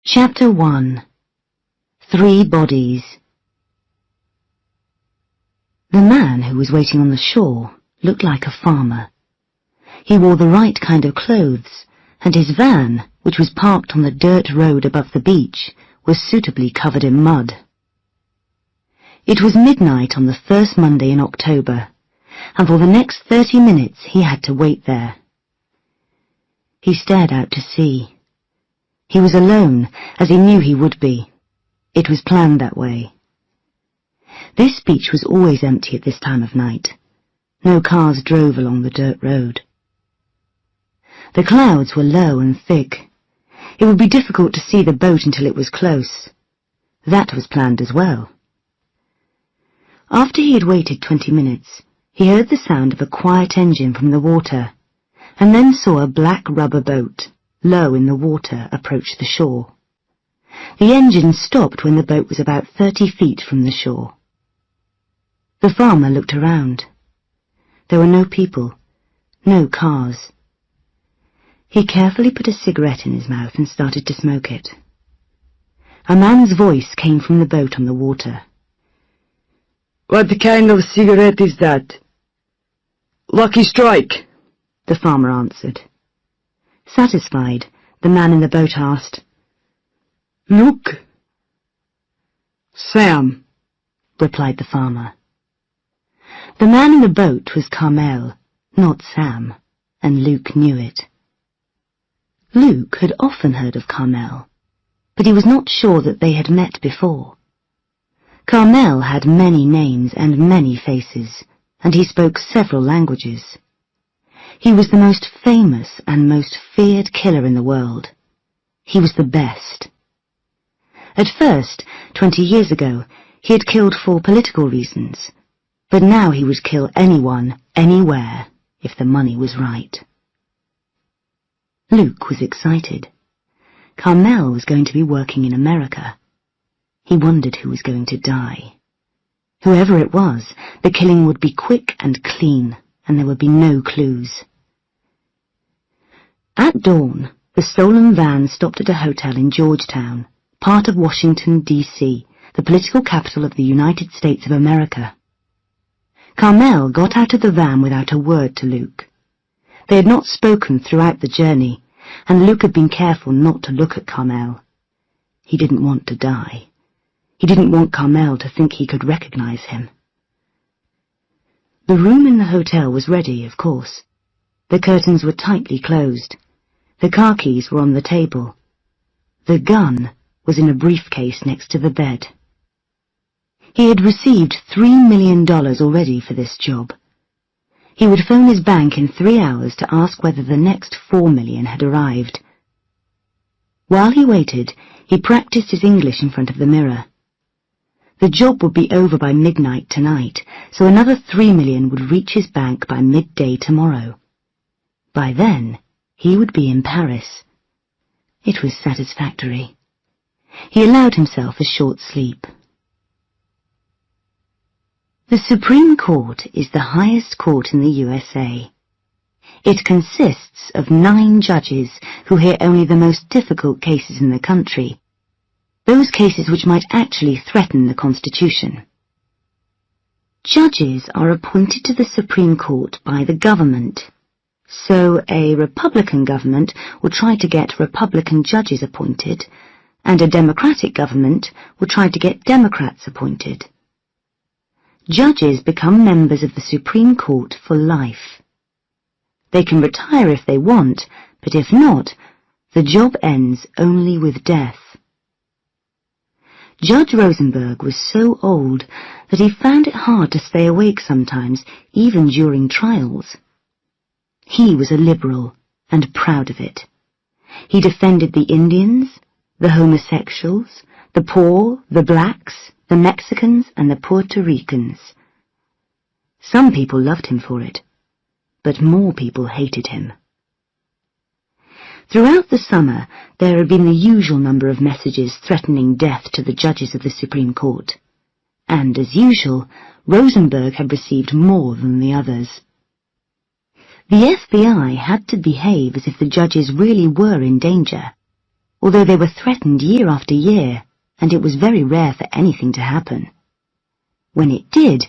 Chapter 1. 3 Bodies. The man who was waiting on the shore looked like a farmer. He wore the right kind of clothes, and his van, which was parked on the dirt road above the beach, was suitably covered in mud. It was midnight on the first Monday in October, and for the next 30 minutes he had to wait there. He stared out to sea. He was alone, as he knew he would be. It was planned that way. This beach was always empty at this time of night. No cars drove along the dirt road. The clouds were low and thick. It would be difficult to see the boat until it was close. That was planned as well. After he had waited 20 minutes, he heard the sound of a quiet engine from the water, and then saw a black rubber boat, low in the water, approach the shore. The engine stopped when the boat was about 30 feet from the shore. The farmer looked around. There were no people, no cars. He carefully put a cigarette in his mouth and started to smoke it. A man's voice came from the boat on the water. "What kind of cigarette is that?" "Lucky Strike," the farmer answered. Satisfied, the man in the boat asked, "Luke?" "Sam," replied the farmer. The man in the boat was Carmel, not Sam, and Luke knew it. Luke had often heard of Carmel, but he was not sure that they had met before. Carmel had many names and many faces, and he spoke several languages. He was the most famous and most feared killer in the world. He was the best. At first, 20 years ago, he had killed for political reasons, but now he would kill anyone, anywhere, if the money was right. Luke was excited. Carmel was going to be working in America. He wondered who was going to die. Whoever it was, the killing would be quick and clean, and there would be no clues. At dawn, the stolen van stopped at a hotel in Georgetown, part of Washington, D.C., the political capital of the United States of America. Carmel got out of the van without a word to Luke. They had not spoken throughout the journey, and Luke had been careful not to look at Carmel. He didn't want to die. He didn't want Carmel to think he could recognize him. The room in the hotel was ready, of course. The curtains were tightly closed. The car keys were on the table. The gun was in a briefcase next to the bed. He had received $3 million already for this job. He would phone his bank in 3 hours to ask whether the next $4 million had arrived. While he waited, he practiced his English in front of the mirror. The job would be over by midnight tonight, so another $3 million would reach his bank by midday tomorrow. By then, he would be in Paris. It was satisfactory. He allowed himself a short sleep. The Supreme Court is the highest court in the USA. It consists of 9 judges who hear only the most difficult cases in the country, those cases which might actually threaten the Constitution. Judges are appointed to the Supreme Court by the government, so a Republican government will try to get Republican judges appointed, and a Democratic government will try to get Democrats appointed. Judges become members of the Supreme Court for life. They can retire if they want, but if not, the job ends only with death. Judge Rosenberg was so old that he found it hard to stay awake sometimes, even during trials. He was a liberal, and proud of it. He defended the Indians, the homosexuals, the poor, the blacks, the Mexicans, and the Puerto Ricans. Some people loved him for it, but more people hated him. Throughout the summer, there had been the usual number of messages threatening death to the judges of the Supreme Court, and, as usual, Rosenberg had received more than the others. The FBI had to behave as if the judges really were in danger, although they were threatened year after year, and it was very rare for anything to happen. When it did,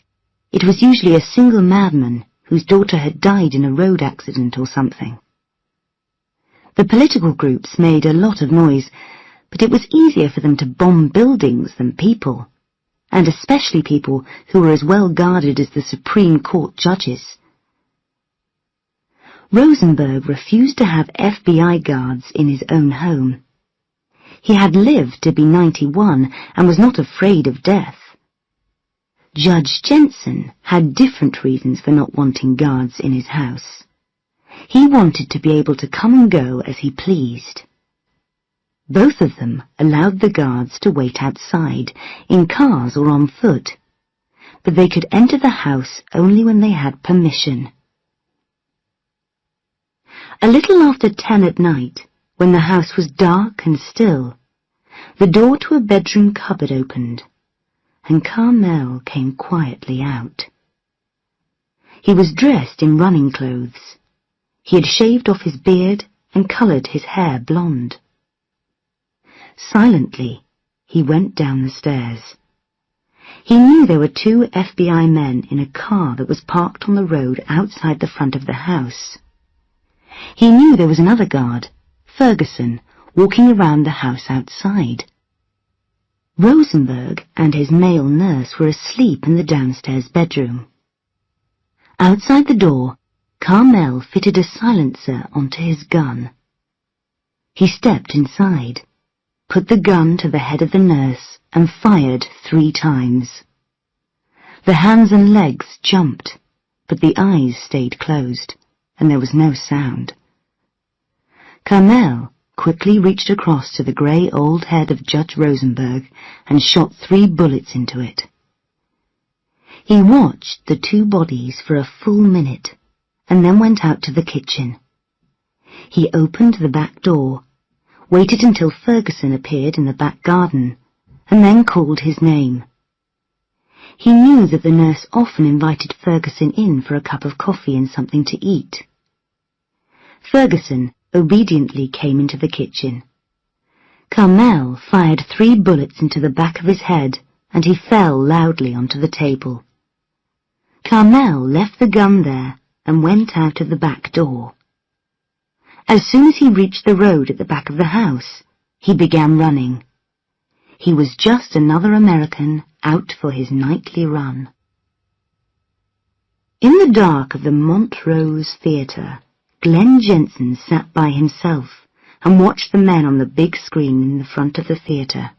it was usually a single madman whose daughter had died in a road accident or something. The political groups made a lot of noise, but it was easier for them to bomb buildings than people, and especially people who were as well guarded as the Supreme Court judges. Rosenberg refused to have FBI guards in his own home. He had lived to be 91 and was not afraid of death. Judge Jensen had different reasons for not wanting guards in his house. He wanted to be able to come and go as he pleased. Both of them allowed the guards to wait outside, in cars or on foot, but they could enter the house only when they had permission. A little after 10 at night, when the house was dark and still, the door to a bedroom cupboard opened, and Carmel came quietly out. He was dressed in running clothes. He had shaved off his beard and coloured his hair blonde. Silently, he went down the stairs. He knew there were 2 FBI men in a car that was parked on the road outside the front of the house. He knew there was another guard, Ferguson, walking around the house outside. Rosenberg and his male nurse were asleep in the downstairs bedroom. Outside the door, Carmel fitted a silencer onto his gun. He stepped inside, put the gun to the head of the nurse, and fired 3 times. The hands and legs jumped, but the eyes stayed closed, and there was no sound. Carmel quickly reached across to the grey old head of Judge Rosenberg and shot 3 bullets into it. He watched the 2 bodies for a full minute, and then went out to the kitchen. He opened the back door, waited until Ferguson appeared in the back garden, and then called his name. He knew that the nurse often invited Ferguson in for a cup of coffee and something to eat. Ferguson obediently came into the kitchen. Carmel fired 3 bullets into the back of his head, and he fell loudly onto the table. Carmel left the gun there and went out of the back door. As soon as he reached the road at the back of the house, he began running. He was just another American out for his nightly run. In the dark of the Montrose Theatre, Glenn Jensen sat by himself and watched the men on the big screen in the front of the theatre.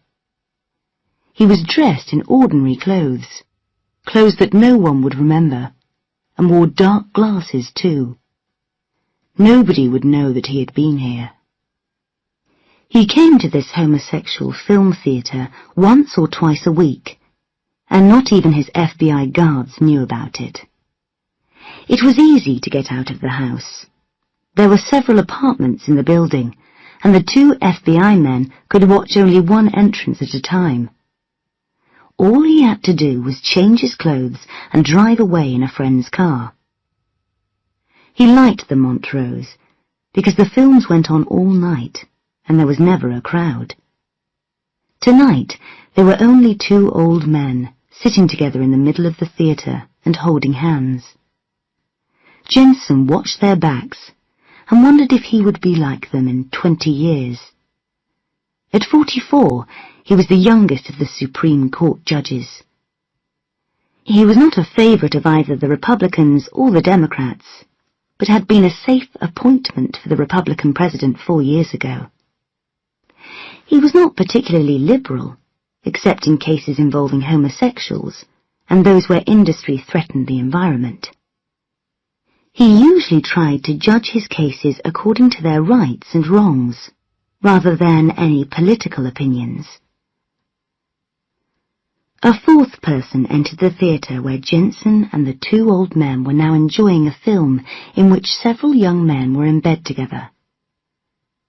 He was dressed in ordinary clothes, clothes that no one would remember, and wore dark glasses too. Nobody would know that he had been here. He came to this homosexual film theatre once or twice a week, and not even his FBI guards knew about it. It was easy to get out of the house. There were several apartments in the building, and the 2 FBI men could watch only one entrance at a time. All he had to do was change his clothes and drive away in a friend's car. He liked the Montrose, because the films went on all night, and there was never a crowd. Tonight, there were only 2 old men, sitting together in the middle of the theatre and holding hands. Jensen watched their backs, and wondered if he would be like them in 20 years. At 44, he was the youngest of the Supreme Court judges. He was not a favourite of either the Republicans or the Democrats, but had been a safe appointment for the Republican president 4 years ago. He was not particularly liberal, except in cases involving homosexuals and those where industry threatened the environment. He usually tried to judge his cases according to their rights and wrongs, rather than any political opinions. A 4th person entered the theatre where Jensen and the 2 old men were now enjoying a film in which several young men were in bed together.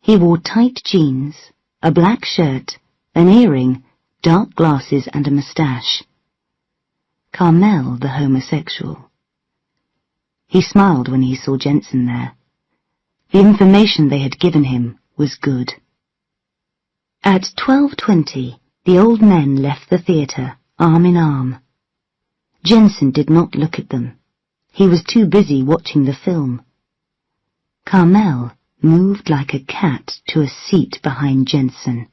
He wore tight jeans, a black shirt, an earring, dark glasses and a moustache. Carmel the homosexual. He smiled when he saw Jensen there. The information they had given him was good. At 12:20, the old men left the theatre, arm in arm. Jensen did not look at them. He was too busy watching the film. Carmel moved like a cat to a seat behind Jensen.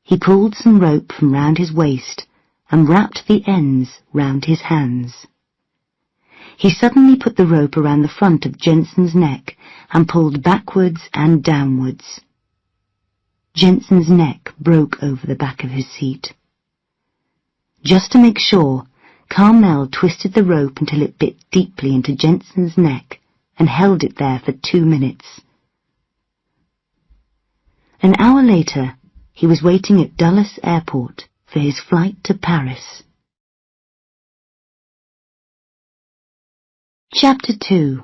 He pulled some rope from round his waist and wrapped the ends round his hands. He suddenly put the rope around the front of Jensen's neck and pulled backwards and downwards. Jensen's neck broke over the back of his seat. Just to make sure, Carmel twisted the rope until it bit deeply into Jensen's neck and held it there for 2 minutes. An hour later, he was waiting at Dulles Airport for his flight to Paris. Chapter 2.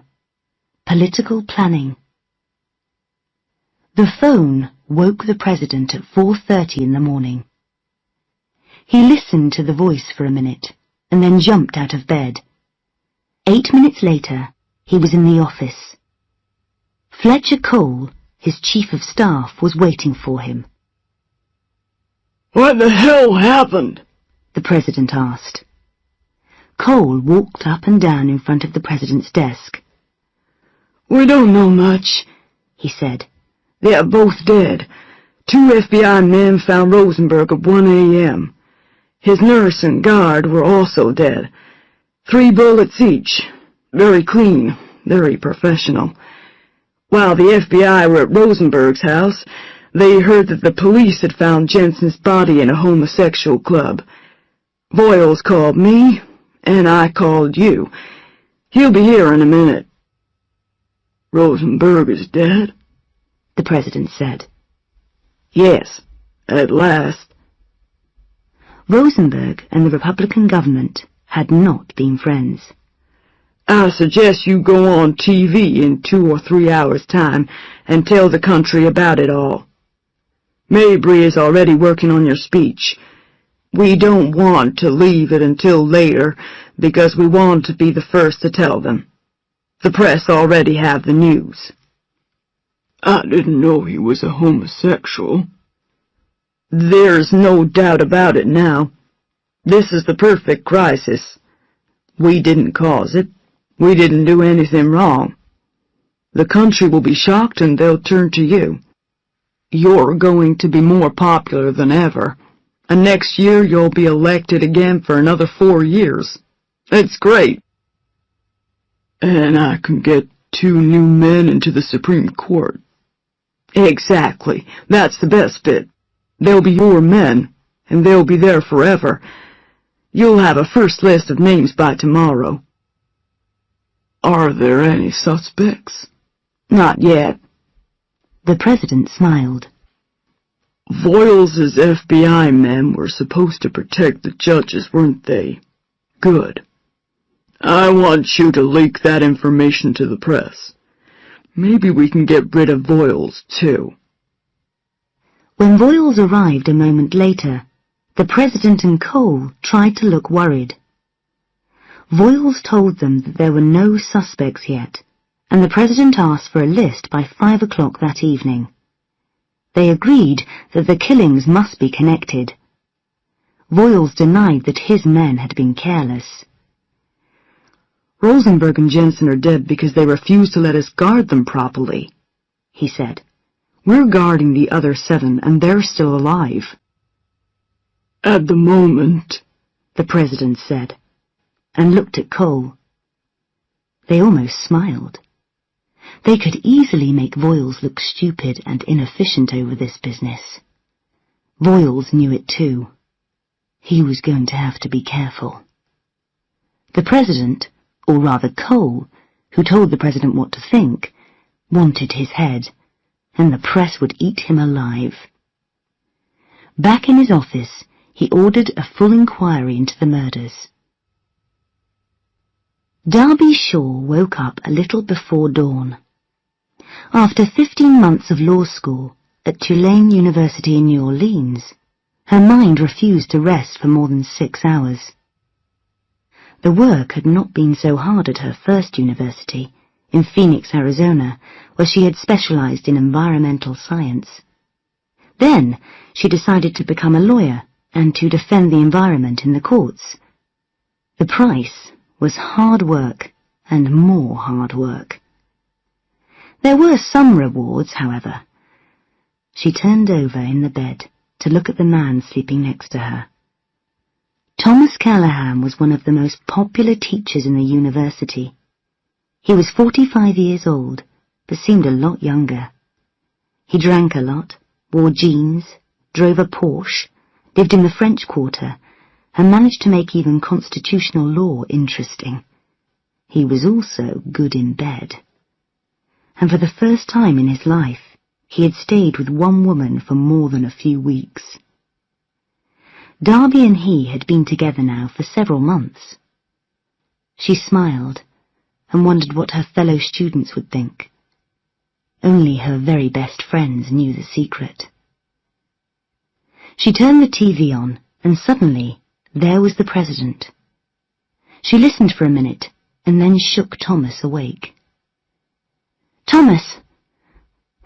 Political Planning. The phone woke the president at 4:30 in the morning. He listened to the voice for a minute and then jumped out of bed. 8 minutes later, he was in the office. Fletcher Cole, his chief of staff, was waiting for him. What the hell happened? The president asked. Cole walked up and down in front of the president's desk. We don't know much, he said. They are both dead. 2 FBI men found Rosenberg at 1 a.m. His nurse and guard were also dead. 3 bullets each. Very clean, very professional. While the FBI were at Rosenberg's house, they heard that the police had found Jensen's body in a homosexual club. Voiles called me, and I called you. He'll be here in a minute. Rosenberg is dead? The president said. Yes, at last. Rosenberg and the Republican government had not been friends. I suggest you go on TV in 2 or 3 hours' time and tell the country about it all. Mabry is already working on your speech. We don't want to leave it until later because we want to be the first to tell them. The press already have the news. I didn't know he was a homosexual. There's no doubt about it now. This is the perfect crisis. We didn't cause it. We didn't do anything wrong. The country will be shocked and they'll turn to you. You're going to be more popular than ever, and next year you'll be elected again for another 4 years. It's great. And I can get 2 new men into the Supreme Court. Exactly. That's the best bit. They'll be your men, and they'll be there forever. You'll have a first list of names by tomorrow. Are there any suspects? Not yet. The president smiled. Voiles' FBI men were supposed to protect the judges, weren't they? Good. I want you to leak that information to the press. Maybe we can get rid of Voiles, too. When Voiles arrived a moment later, the president and Cole tried to look worried. Voiles told them that there were no suspects yet, and the president asked for a list by 5 o'clock that evening. They agreed that the killings must be connected. Voiles denied that his men had been careless. Rosenberg and Jensen are dead because they refused to let us guard them properly, he said. We're guarding the other 7, and they're still alive. At the moment, the president said, and looked at Cole. They almost smiled. They could easily make Voiles look stupid and inefficient over this business. Voiles knew it too. He was going to have to be careful. The president, or rather Cole, who told the president what to think, wanted his head, and the press would eat him alive. Back in his office, he ordered a full inquiry into the murders. Darby Shaw woke up a little before dawn. After 15 months of law school at Tulane University in New Orleans, her mind refused to rest for more than 6 hours. The work had not been so hard at her first university, in Phoenix, Arizona, where she had specialized in environmental science. Then she decided to become a lawyer and to defend the environment in the courts. The price was hard work and more hard work. There were some rewards, however. She turned over in the bed to look at the man sleeping next to her. Thomas Callahan was one of the most popular teachers in the university. He was 45 years old, but seemed a lot younger. He drank a lot, wore jeans, drove a Porsche, lived in the French Quarter, and managed to make even constitutional law interesting. He was also good in bed. And for the first time in his life, he had stayed with one woman for more than a few weeks. Darby and he had been together now for several months. She smiled and wondered what her fellow students would think. Only her very best friends knew the secret. She turned the TV on, and suddenly there was the president. She listened for a minute and then shook Thomas awake. "Thomas!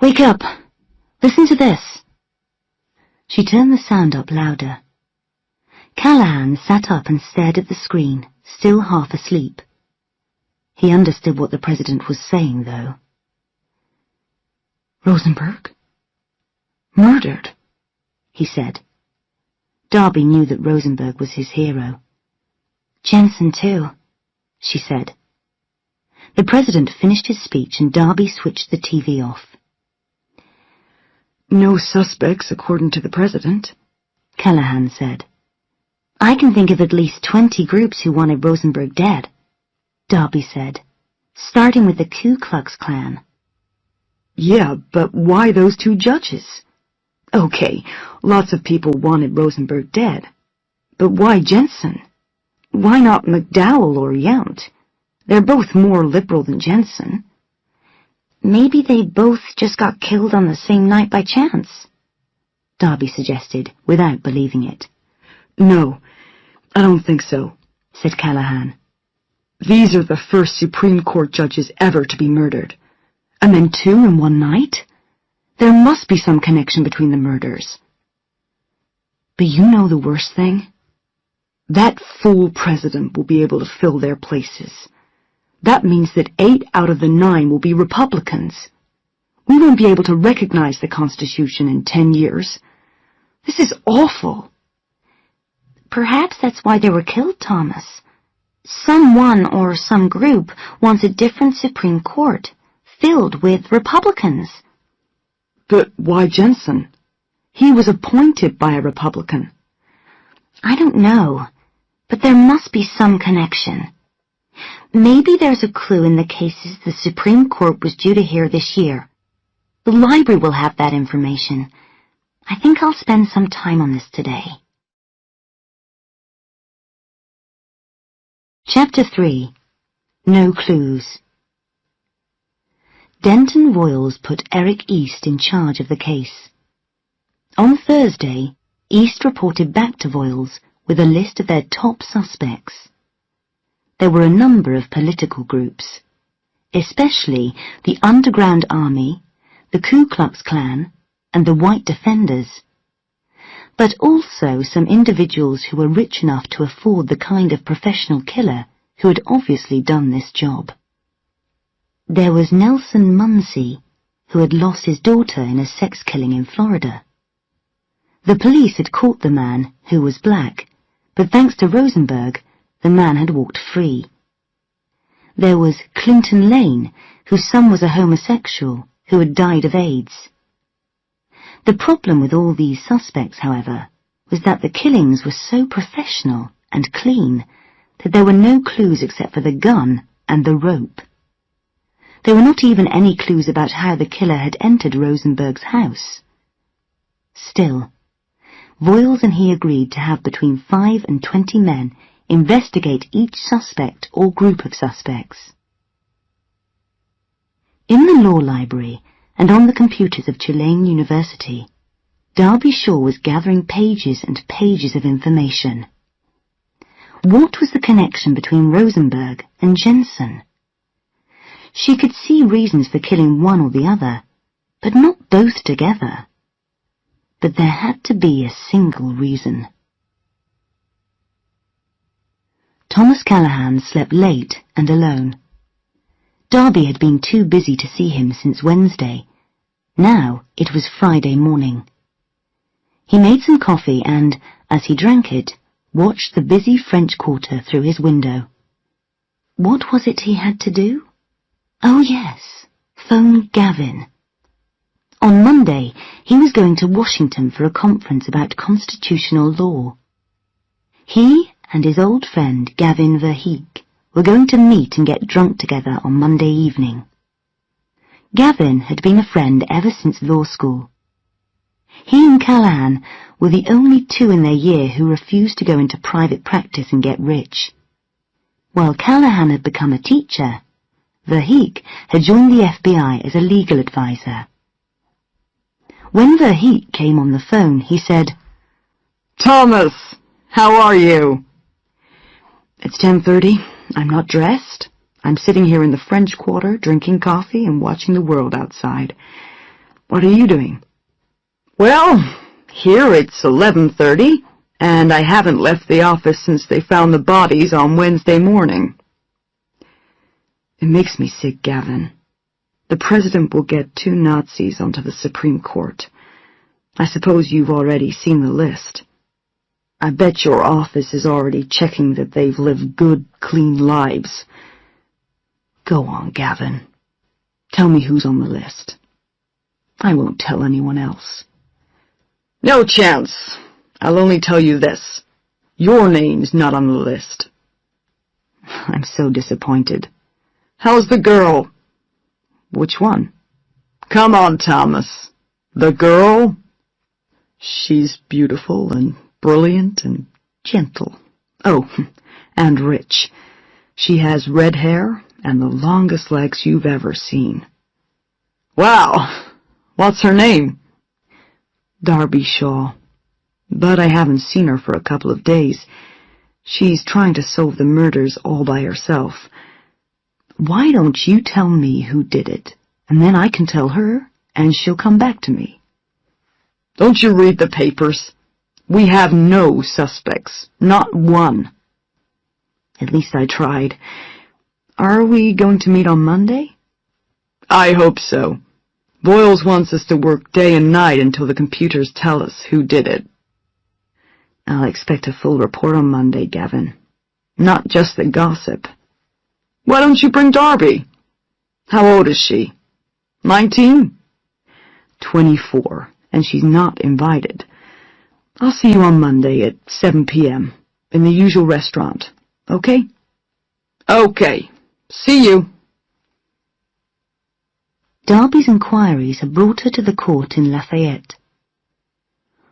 Wake up! Listen to this!" She turned the sound up louder. Callahan sat up and stared at the screen, still half asleep. He understood what the president was saying, though. "Rosenberg? Murdered?" he said. Darby knew that Rosenberg was his hero. "Jensen, too," she said. The president finished his speech and Darby switched the TV off. "No suspects, according to the president," Callahan said. "I can think of at least 20 groups who wanted Rosenberg dead," Darby said, "starting with the Ku Klux Klan." "Yeah, but why those two judges? Okay, lots of people wanted Rosenberg dead. But why Jensen? Why not McDowell or Yount? They're both more liberal than Jensen." "Maybe they both just got killed on the same night by chance," Darby suggested, without believing it. "No, I don't think so," said Callahan. "These are the first Supreme Court judges ever to be murdered. And then 2 in one night? There must be some connection between the murders." "But you know the worst thing? That fool president will be able to fill their places. That means that 8 out of the 9 will be Republicans. We won't be able to recognize the Constitution in 10 years. This is awful." "Perhaps that's why they were killed, Thomas. Someone or some group wants a different Supreme Court, filled with Republicans." "But why Jensen? He was appointed by a Republican." "I don't know, but there must be some connection. Maybe there's a clue in the cases the Supreme Court was due to hear this year. The library will have that information. I think I'll spend some time on this today." Chapter 3. No Clues. Denton Royals put Eric East in charge of the case. On Thursday, East reported back to Voiles with a list of their top suspects. There were a number of political groups, especially the Underground Army, the Ku Klux Klan, and the White Defenders, but also some individuals who were rich enough to afford the kind of professional killer who had obviously done this job. There was Nelson Munsey, who had lost his daughter in a sex killing in Florida. The police had caught the man, who was black, but thanks to Rosenberg, the man had walked free. There was Clinton Lane, whose son was a homosexual who had died of AIDS. The problem with all these suspects, however, was that the killings were so professional and clean that there were no clues except for the gun and the rope. There were not even any clues about how the killer had entered Rosenberg's house. Still, Voiles and he agreed to have between 5 and 20 men investigate each suspect or group of suspects. In the law library and on the computers of Tulane University, Darby Shaw was gathering pages and pages of information. What was the connection between Rosenberg and Jensen? She could see reasons for killing one or the other, but not both together. but there had to be a single reason. Thomas Callahan slept late and alone. Darby had been too busy to see him since Wednesday. Now it was Friday morning. He made some coffee and, as he drank it, watched the busy French Quarter through his window. What was it he had to do? Oh yes, phone Gavin. On Monday, he was going to Washington for a conference about constitutional law. He and his old friend Gavin Verheek were going to meet and get drunk together on Monday evening. Gavin had been a friend ever since law school. He and Callahan were the only two in their year who refused to go into private practice and get rich. While Callahan had become a teacher, Verheek had joined the FBI as a legal advisor. When Verheek came on the phone, he said, "Thomas, how are you?" "It's 10:30. I'm not dressed. I'm sitting here in the French Quarter, drinking coffee and watching the world outside. What are you doing?" "Well, here it's 11:30, and I haven't left the office since they found the bodies on Wednesday morning." "It makes me sick, Gavin. The president will get 2 Nazis onto the Supreme Court. I suppose you've already seen the list. I bet your office is already checking that they've lived good, clean lives. Go on, Gavin. Tell me who's on the list. I won't tell anyone else." "No chance. I'll only tell you this. Your name's not on the list." "I'm so disappointed." "How's the girl?" "Which one?" "Come on, Thomas. The girl?" "She's beautiful and brilliant and gentle. Oh, and rich. She has red hair and the longest legs you've ever seen." "Wow. What's her name?" "Darby Shaw. But I haven't seen her for a couple of days. She's trying to solve the murders all by herself. Why don't you tell me who did it, and then I can tell her, and she'll come back to me." "Don't you read the papers? We have no suspects. Not one." "At least I tried. Are we going to meet on Monday?" "I hope so. Boyles wants us to work day and night until the computers tell us who did it." "I'll expect a full report on Monday, Gavin. Not just the gossip." "Why don't you bring Darby? How old is she? 19? 24, and she's not invited. I'll see you on Monday at 7 p.m. in the usual restaurant, okay?" "Okay. See you." Darby's inquiries had brought her to the court in Lafayette.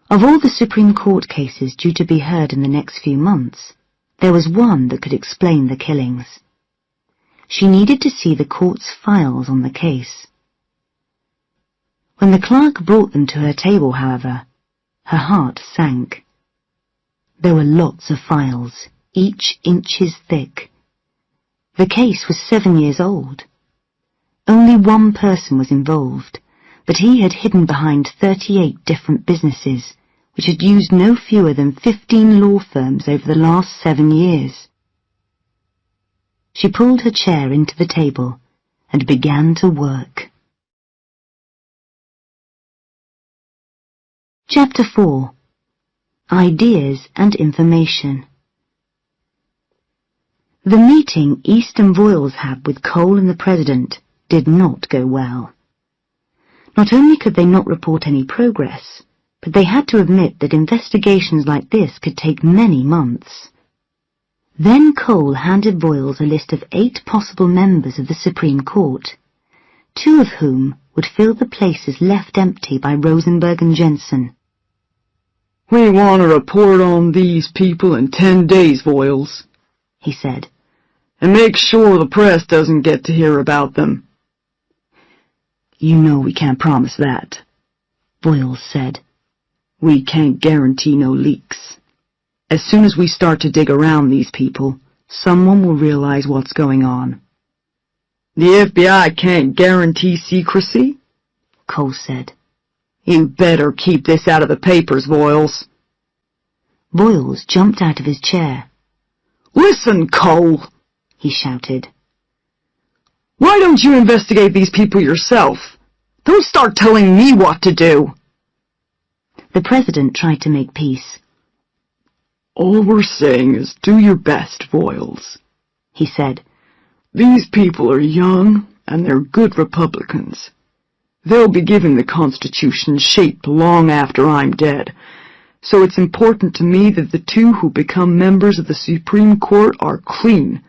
Of all the Supreme Court cases due to be heard in the next few months, there was one that could explain the killings. She needed to see the court's files on the case. When the clerk brought them to her table, however, her heart sank. There were lots of files, each inches thick. The case was 7 years old. Only one person was involved, but he had hidden behind 38 different businesses, which had used no fewer than 15 law firms over the last 7 years. She pulled her chair into the table and began to work. Chapter 4. Ideas and Information. The meeting East and Voiles had with Cole and the President did not go well. Not only could they not report any progress, but they had to admit that investigations like this could take many months. Then Cole handed Voiles a list of 8 possible members of the Supreme Court, 2 of whom would fill the places left empty by Rosenberg and Jensen. "We want a report on these people in 10 days, Voiles," he said. "And make sure the press doesn't get to hear about them." "You know we can't promise that," Voiles said. "We can't guarantee no leaks. As soon as we start to dig around these people, someone will realize what's going on." "The FBI can't guarantee secrecy?" Cole said. You better keep this out of the papers, Voiles. Voiles jumped out of his chair. Listen, Cole, he shouted. Why don't you investigate these people yourself? Don't start telling me what to do. The president tried to make peace. All we're saying is do your best, Voiles, he said. These people are young, and they're good Republicans. They'll be giving the Constitution shape long after I'm dead, so it's important to me that the two who become members of the Supreme Court are clean,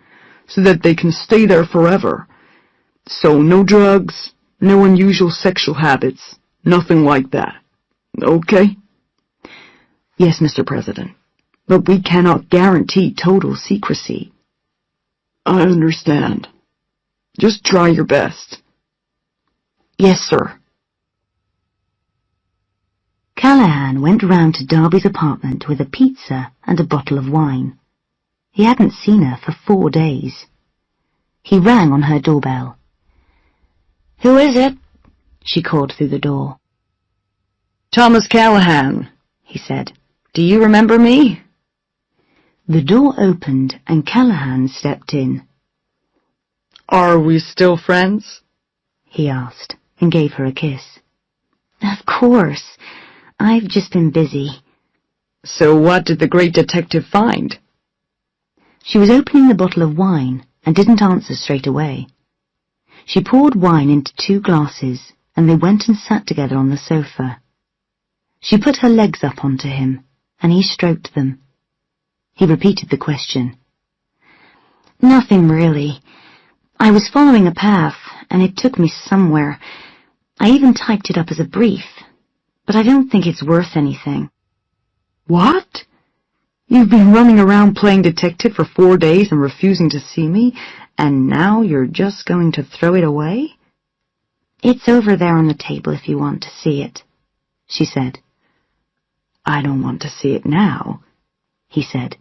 so that they can stay there forever. So no drugs, no unusual sexual habits, nothing like that. Okay? Yes, Mr. President, but we cannot guarantee total secrecy. I understand. Just try your best. Yes, sir. Callahan went round to Darby's apartment with a pizza and a bottle of wine. He hadn't seen her for 4 days. He rang on her doorbell. "Who is it?" she called through the door. Thomas Callahan, he said. Do you remember me? The door opened and Callahan stepped in. Are we still friends? He asked and gave her a kiss. Of course. I've just been busy. So what did the great detective find? She was opening the bottle of wine and didn't answer straight away. She poured wine into 2 glasses and they went and sat together on the sofa. She put her legs up onto him and he stroked them. He repeated the question. Nothing really. I was following a path and it took me somewhere. I even typed it up as a brief, but I don't think it's worth anything. What? You've been running around playing detective for 4 days and refusing to see me, and now you're just going to throw it away? It's over there on the table if you want to see it, she said. I don't want to see it now, he said.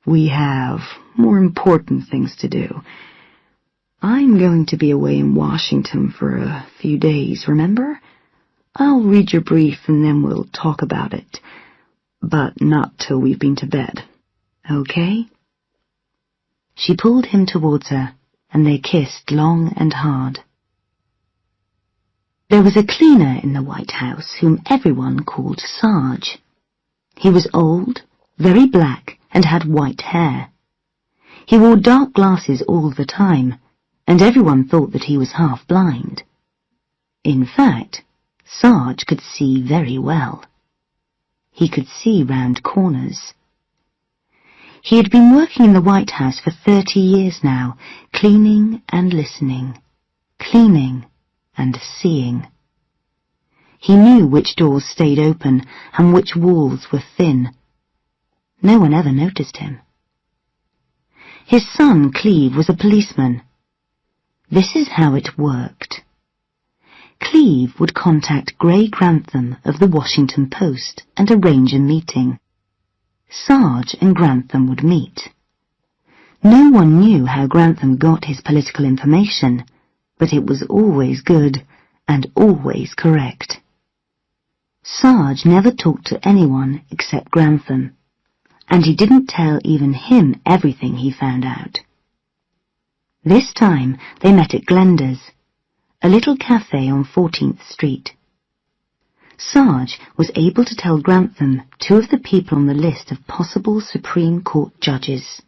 We have more important things to do. I'm going to be away in Washington for a few days, remember? I'll read your brief and then we'll talk about it, but not till we've been to bed, okay? She pulled him towards her, and they kissed long and hard. There was a cleaner in the White House whom everyone called Sarge. He was old, very black, and had white hair. He wore dark glasses all the time, and everyone thought that he was half blind. In fact, Sarge could see very well. He could see round corners. He had been working in the White House for 30 years now, cleaning and listening, cleaning and seeing. He knew which doors stayed open and which walls were thin. No one ever noticed him. His son, Cleve, was a policeman. This is how it worked. Cleve would contact Gray Grantham of the Washington Post and arrange a meeting. Sarge and Grantham would meet. No one knew how Grantham got his political information, but it was always good and always correct. Sarge never talked to anyone except Grantham, and he didn't tell even him everything he found out. This time they met at Glenda's, a little cafe on 14th Street. Sarge was able to tell Grantham 2 of the people on the list of possible Supreme Court judges.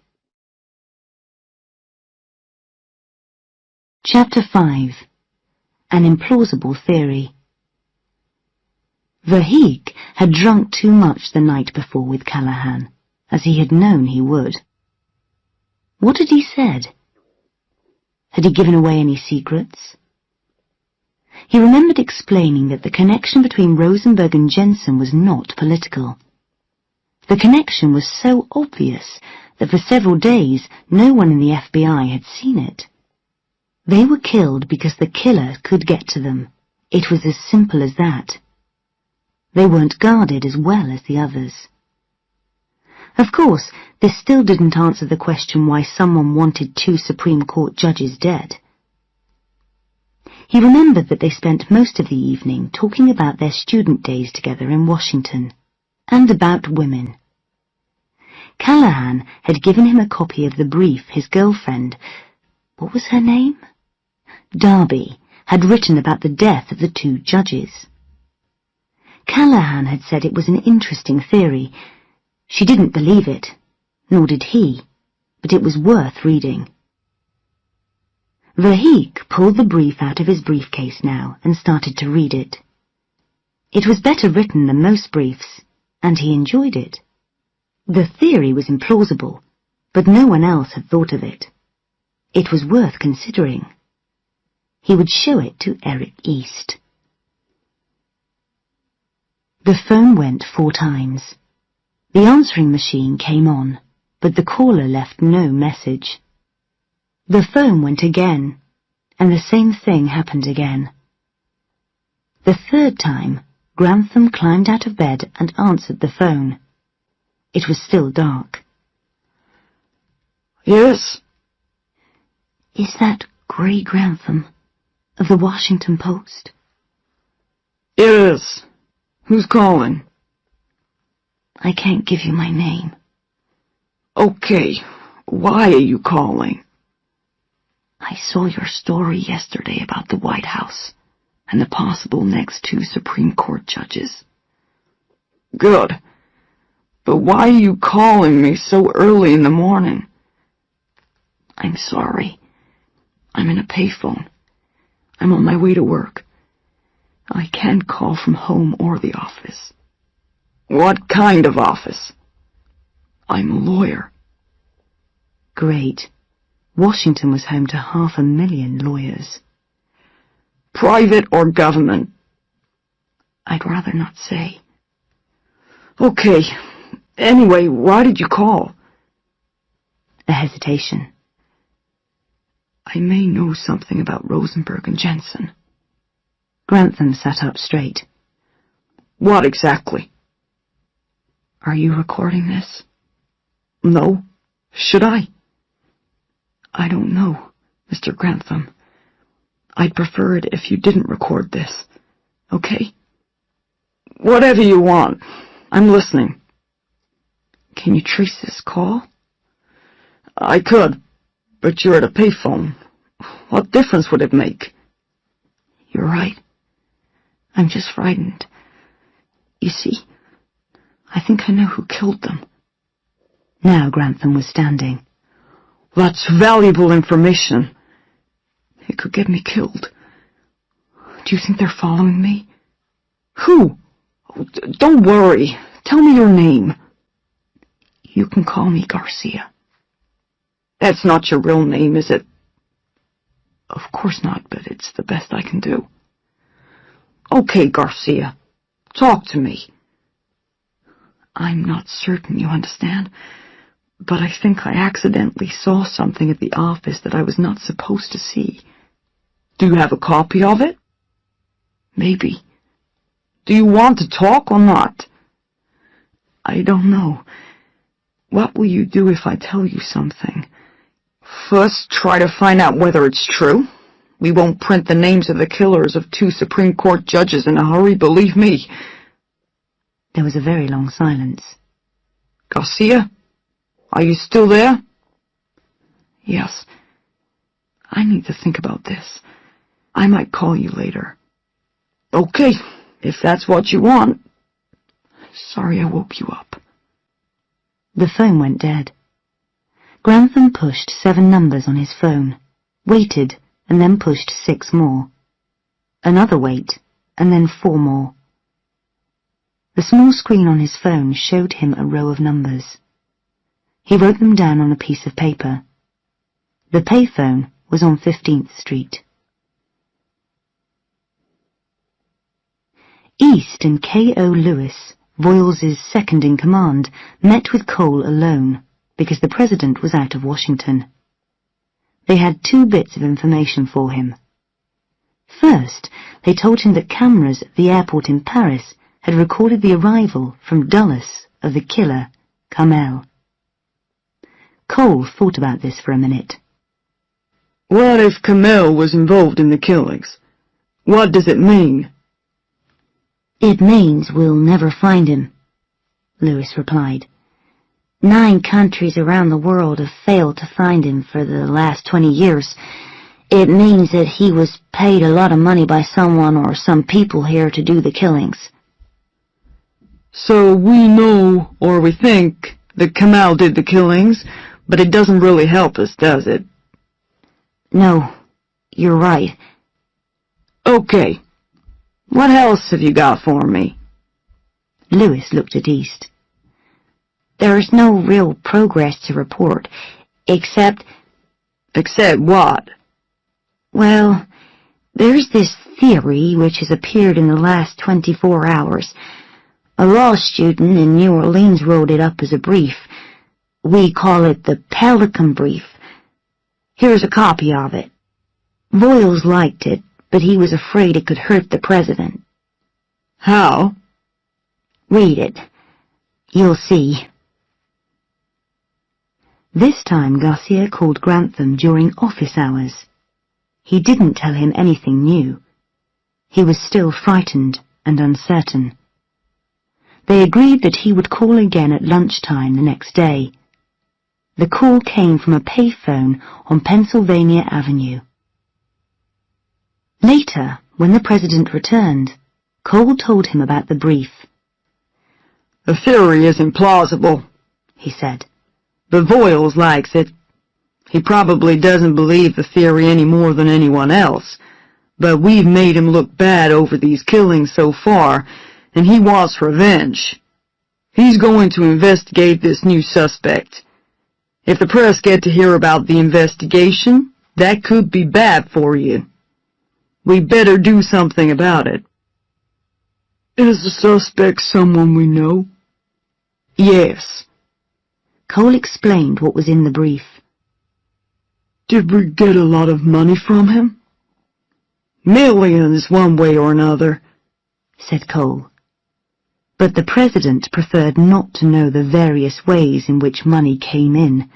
Chapter 5. An Implausible Theory. Verheek had drunk too much the night before with Callahan, as he had known he would. What had he said? Had he given away any secrets? He remembered explaining that the connection between Rosenberg and Jensen was not political. The connection was so obvious that for several days no one in the FBI had seen it. They were killed because the killer could get to them. It was as simple as that. They weren't guarded as well as the others. Of course, this still didn't answer the question why someone wanted 2 Supreme Court judges dead. He remembered that they spent most of the evening talking about their student days together in Washington, and about women. Callahan had given him a copy of the brief his girlfriend, what was her name? Darby, had written about the death of the two judges. Callahan had said it was an interesting theory. She didn't believe it, nor did he, but it was worth reading. Verheek pulled the brief out of his briefcase now and started to read it. It was better written than most briefs, and he enjoyed it. The theory was implausible, but no one else had thought of it. It was worth considering. He would show it to Eric East. The phone went 4 times. The answering machine came on, but the caller left no message. The phone went again, and the same thing happened again. The 3rd time, Grantham climbed out of bed and answered the phone. It was still dark. Yes? Is that Gray Grantham, of the Washington Post? It is. Who's calling? I can't give you my name. Okay, why are you calling? I saw your story yesterday about the White House and the possible next 2 Supreme Court judges. Good. But why are you calling me so early in the morning? I'm sorry. I'm in a payphone. I'm on my way to work. I can't call from home or the office. What kind of office? I'm a lawyer. Great. Washington was home to 500,000 lawyers. Private or government? I'd rather not say. Okay. Anyway, why did you call? A hesitation. I may know something about Rosenberg and Jensen. Grantham sat up straight. What exactly? Are you recording this? No. Should I? I don't know, Mr. Grantham. I'd prefer it if you didn't record this. Okay? Whatever you want. I'm listening. Can you trace this call? I could, but you're at a payphone. What difference would it make? You're right. I'm just frightened. You see, I think I know who killed them. Now Grantham was standing. That's valuable information. It could get me killed. Do you think they're following me? Who? Don't worry. Tell me your name. You can call me Garcia. That's not your real name, is it? Of course not, but it's the best I can do. Okay, Garcia. Talk to me. I'm not certain you understand, but I think I accidentally saw something at the office that I was not supposed to see. Do you have a copy of it? Maybe. Do you want to talk or not? I don't know. What will you do if I tell you something? First, try to find out whether it's true. We won't print the names of the killers of 2 Supreme Court judges in a hurry, believe me. There was a very long silence. Garcia? Are you still there? Yes. I need to think about this. I might call you later. Okay, if that's what you want. Sorry I woke you up. The phone went dead. Grantham pushed 7 numbers on his phone, waited, and then pushed 6 more. Another wait, and then 4 more. The small screen on his phone showed him a row of numbers. He wrote them down on a piece of paper. The payphone was on 15th Street. East and K.O. Lewis, Voiles' second-in-command, met with Cole alone, because the president was out of Washington. They had 2 bits of information for him. First, they told him that cameras at the airport in Paris had recorded the arrival from Dulles of the killer, Carmel. Cole thought about this for a minute. What if Carmel was involved in the killings? What does it mean? It means we'll never find him, Lewis replied. 9 countries around the world have failed to find him for the last 20 years. It means that he was paid a lot of money by someone or some people here to do the killings. So we know, or we think, that Kamal did the killings, but it doesn't really help us, does it? No, you're right. Okay. What else have you got for me? Lewis looked at East. There's no real progress to report, except... Except what? Well, there's this theory which has appeared in the last 24 hours. A law student in New Orleans wrote it up as a brief. We call it the Pelican Brief. Here's a copy of it. Voiles liked it, but he was afraid it could hurt the president. How? Read it. You'll see. This time Garcia called Grantham during office hours. He didn't tell him anything new. He was still frightened and uncertain. They agreed that he would call again at lunchtime the next day. The call came from a payphone on Pennsylvania Avenue. Later, when the president returned, Cole told him about the brief. The theory isn't plausible, he said. But Voiles likes it. He probably doesn't believe the theory any more than anyone else, but we've made him look bad over these killings so far, and he wants revenge. He's going to investigate this new suspect. If the press get to hear about the investigation, that could be bad for you. We better do something about it. Is the suspect someone we know? Yes. Cole explained what was in the brief. Did we get a lot of money from him? Millions, one way or another, said Cole. But the president preferred not to know the various ways in which money came in,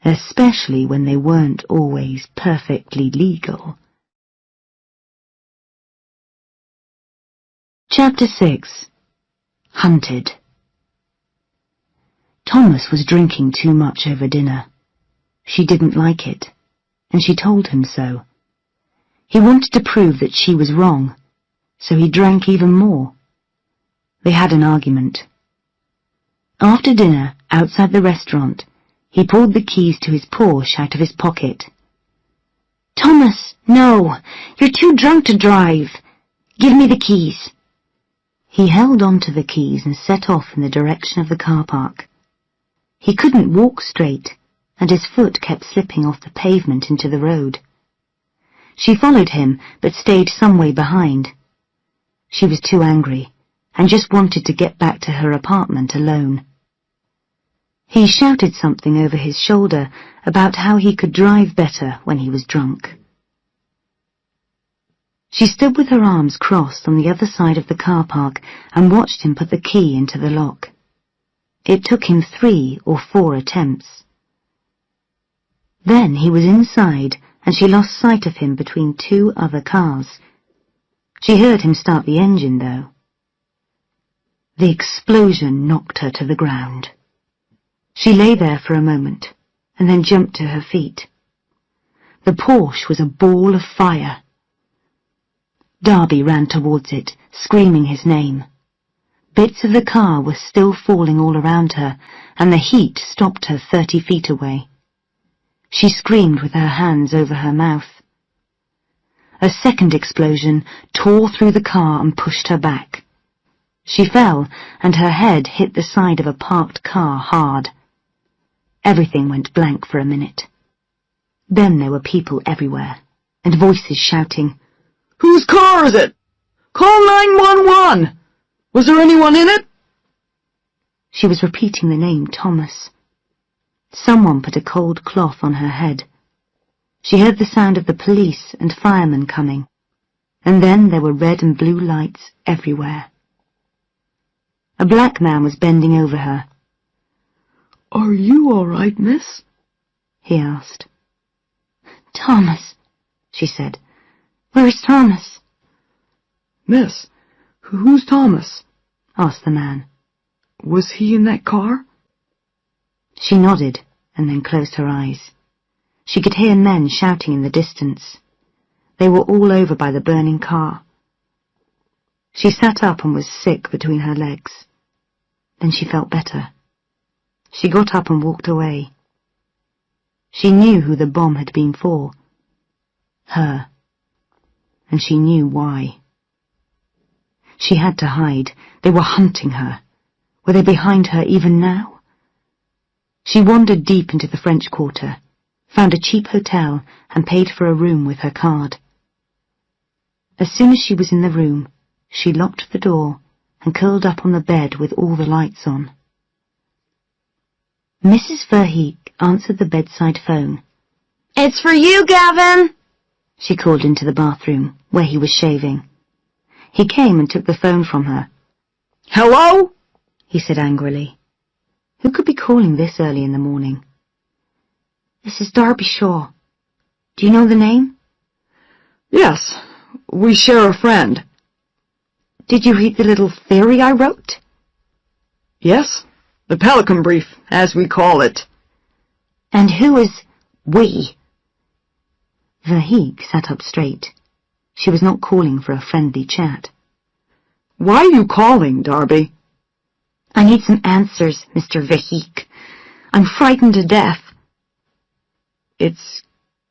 especially when they weren't always perfectly legal. Chapter 6. Hunted. Thomas was drinking too much over dinner. She didn't like it, and she told him so. He wanted to prove that she was wrong, so he drank even more. They had an argument. After dinner, outside the restaurant, he pulled the keys to his Porsche out of his pocket. "Thomas, no! You're too drunk to drive. Give me the keys." He held on to the keys and set off in the direction of the car park. He couldn't walk straight, and his foot kept slipping off the pavement into the road. She followed him, but stayed some way behind. She was too angry, and just wanted to get back to her apartment alone. He shouted something over his shoulder about how he could drive better when he was drunk. She stood with her arms crossed on the other side of the car park and watched him put the key into the lock. It took him 3 or 4 attempts. Then he was inside, and she lost sight of him between 2 other cars. She heard him start the engine, though. The explosion knocked her to the ground. She lay there for a moment, and then jumped to her feet. The Porsche was a ball of fire. Darby ran towards it, screaming his name. Bits of the car were still falling all around her, and the heat stopped her 30 feet away. She screamed with her hands over her mouth. A second explosion tore through the car and pushed her back. She fell, and her head hit the side of a parked car hard. Everything went blank for a minute. Then there were people everywhere, and voices shouting, "Whose car is it? Call 911! Was there anyone in it?" She was repeating the name Thomas. Someone put a cold cloth on her head. She heard the sound of the police and firemen coming, and then there were red and blue lights everywhere. A black man was bending over her. "Are you all right, miss?" he asked. "Thomas," she said. "Where's Thomas?" Miss, who's Thomas? asked the man. Was he in that car? She nodded and then closed her eyes. She could hear men shouting in the distance. They were all over by the burning car. She sat up and was sick between her legs. Then she felt better. She got up and walked away. She knew who the bomb had been for. Her. And she knew why. She had to hide. They were hunting her. Were they behind her even now? She wandered deep into the French Quarter, found a cheap hotel, and paid for a room with her card. As soon as she was in the room, she locked the door and curled up on the bed with all the lights on. Mrs. Verheek answered the bedside phone. "It's for you, Gavin," she called into the bathroom, where he was shaving. He came and took the phone from her. Hello? He said angrily. Who could be calling this early in the morning? This is Darby Shaw. Do you know the name? Yes, we share a friend. Did you read the little theory I wrote? Yes, the Pelican Brief, as we call it. And who is we? Verheek sat up straight. She was not calling for a friendly chat. Why are you calling, Darby? I need some answers, Mr. Verheek. I'm frightened to death. It's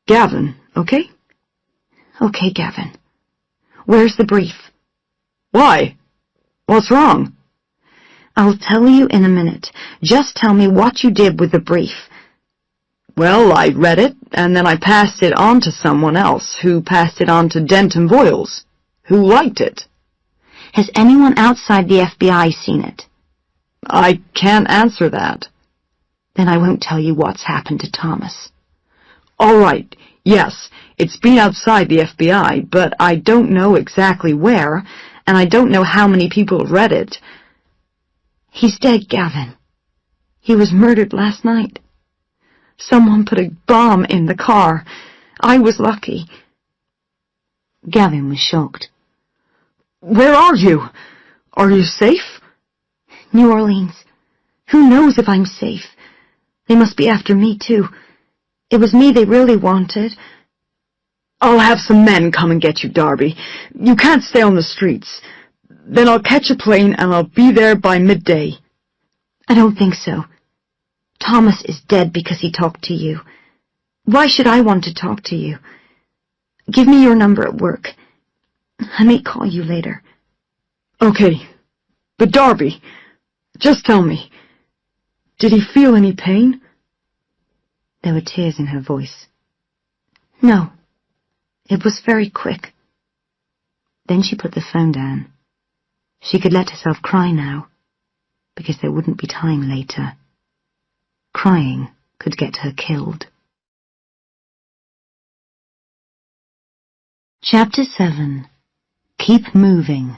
Gavin, okay? Okay, Gavin. Where's the brief? Why? What's wrong? I'll tell you in a minute. Just tell me what you did with the brief. Well, I read it, and then I passed it on to someone else, who passed it on to Denton Voiles, who liked it. Has anyone outside the FBI seen it? I can't answer that. Then I won't tell you what's happened to Thomas. All right, yes, it's been outside the FBI, but I don't know exactly where, and I don't know how many people have read it. He's dead, Gavin. He was murdered last night. Someone put a bomb in the car. I was lucky. Gavin was shocked. Where are you? Are you safe? New Orleans. Who knows if I'm safe? They must be after me, too. It was me they really wanted. I'll have some men come and get you, Darby. You can't stay on the streets. Then I'll catch a plane and I'll be there by midday. I don't think so. Thomas is dead because he talked to you. Why should I want to talk to you? Give me your number at work. I may call you later. Okay, but Darby, just tell me, did he feel any pain? There were tears in her voice. No, it was very quick. Then she put the phone down. She could let herself cry now, because there wouldn't be time later. Crying could get her killed. Chapter 7. Keep Moving.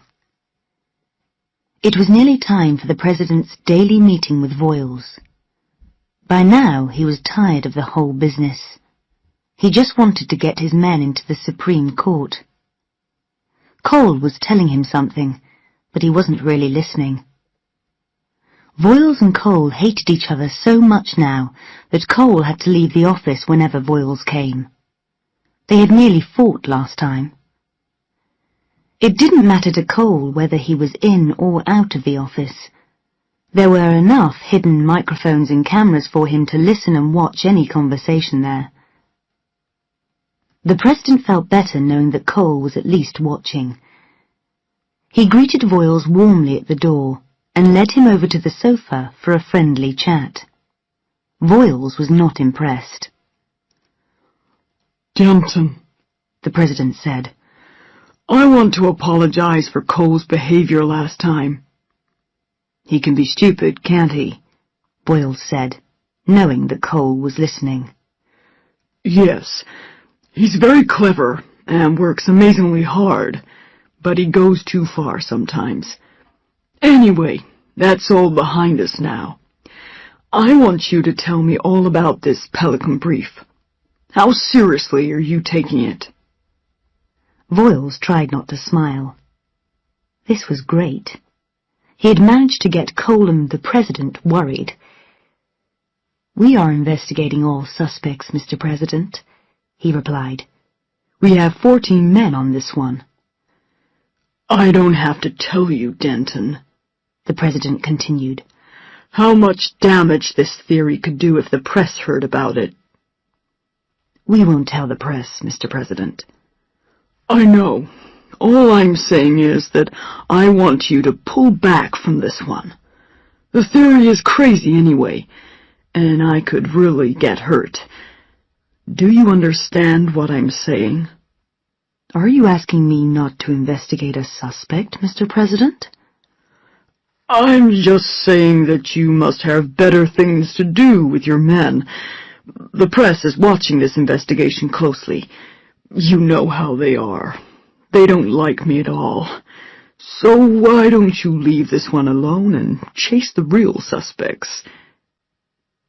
It was nearly time for the President's daily meeting with Voiles. By now he was tired of the whole business. He just wanted to get his men into the Supreme Court. Cole was telling him something, but he wasn't really listening. Voiles and Cole hated each other so much now that Cole had to leave the office whenever Voiles came. They had nearly fought last time. It didn't matter to Cole whether he was in or out of the office. There were enough hidden microphones and cameras for him to listen and watch any conversation there. The President felt better knowing that Cole was at least watching. He greeted Voiles warmly at the door and led him over to the sofa for a friendly chat. Voiles was not impressed. Denton, the President said, I want to apologize for Cole's behavior last time. He can be stupid, can't he? Voiles said, knowing that Cole was listening. Yes, he's very clever and works amazingly hard, but he goes too far sometimes. Anyway, that's all behind us now. I want you to tell me all about this Pelican Brief. How seriously are you taking it? Voiles tried not to smile. This was great. He had managed to get Colum, the president, worried. "We are investigating all suspects, Mr. President," he replied. "We have 14 men on this one." "I don't have to tell you, Denton," the president continued, "how much damage this theory could do if the press heard about it." "We won't tell the press, Mr. President." "I know. All I'm saying is that I want you to pull back from this one. The theory is crazy anyway, and I could really get hurt. Do you understand what I'm saying?" "Are you asking me not to investigate a suspect, Mr. President?" "I'm just saying that you must have better things to do with your men. The press is watching this investigation closely. You know how they are. They don't like me at all. So why don't you leave this one alone and chase the real suspects?"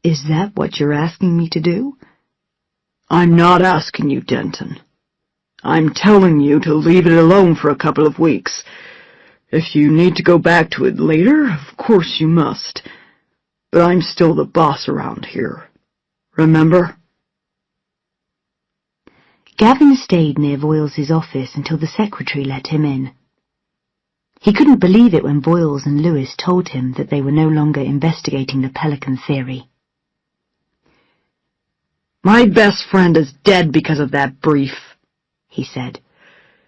"Is that what you're asking me to do?" "I'm not asking you, Denton. I'm telling you to leave it alone for a couple of weeks. If you need to go back to it later, of course you must. But I'm still the boss around here. Remember?" Gavin stayed near Voiles' office until the secretary let him in. He couldn't believe it when Voiles and Lewis told him that they were no longer investigating the Pelican theory. "My best friend is dead because of that brief," he said.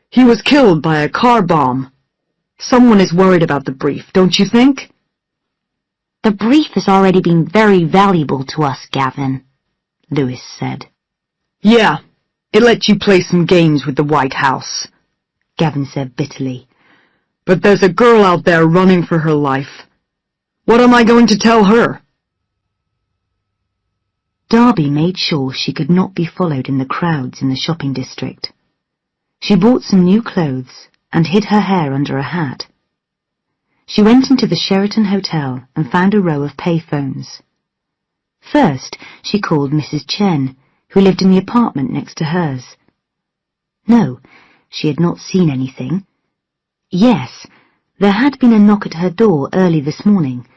"He was killed by a car bomb. Someone is worried about the brief, don't you think?" The brief has already been very valuable to us, Gavin, Lewis said. "Yeah, it lets you play some games with the White House," Gavin said bitterly. "But there's a girl out there running for her life. What am I going to tell her?" Darby made sure she could not be followed in the crowds in the shopping district. She bought some new clothes and hid her hair under a hat. She went into the Sheraton Hotel and found a row of payphones. First, she called Mrs. Chen, who lived in the apartment next to hers. No, she had not seen anything. Yes, there had been a knock at her door early this morning.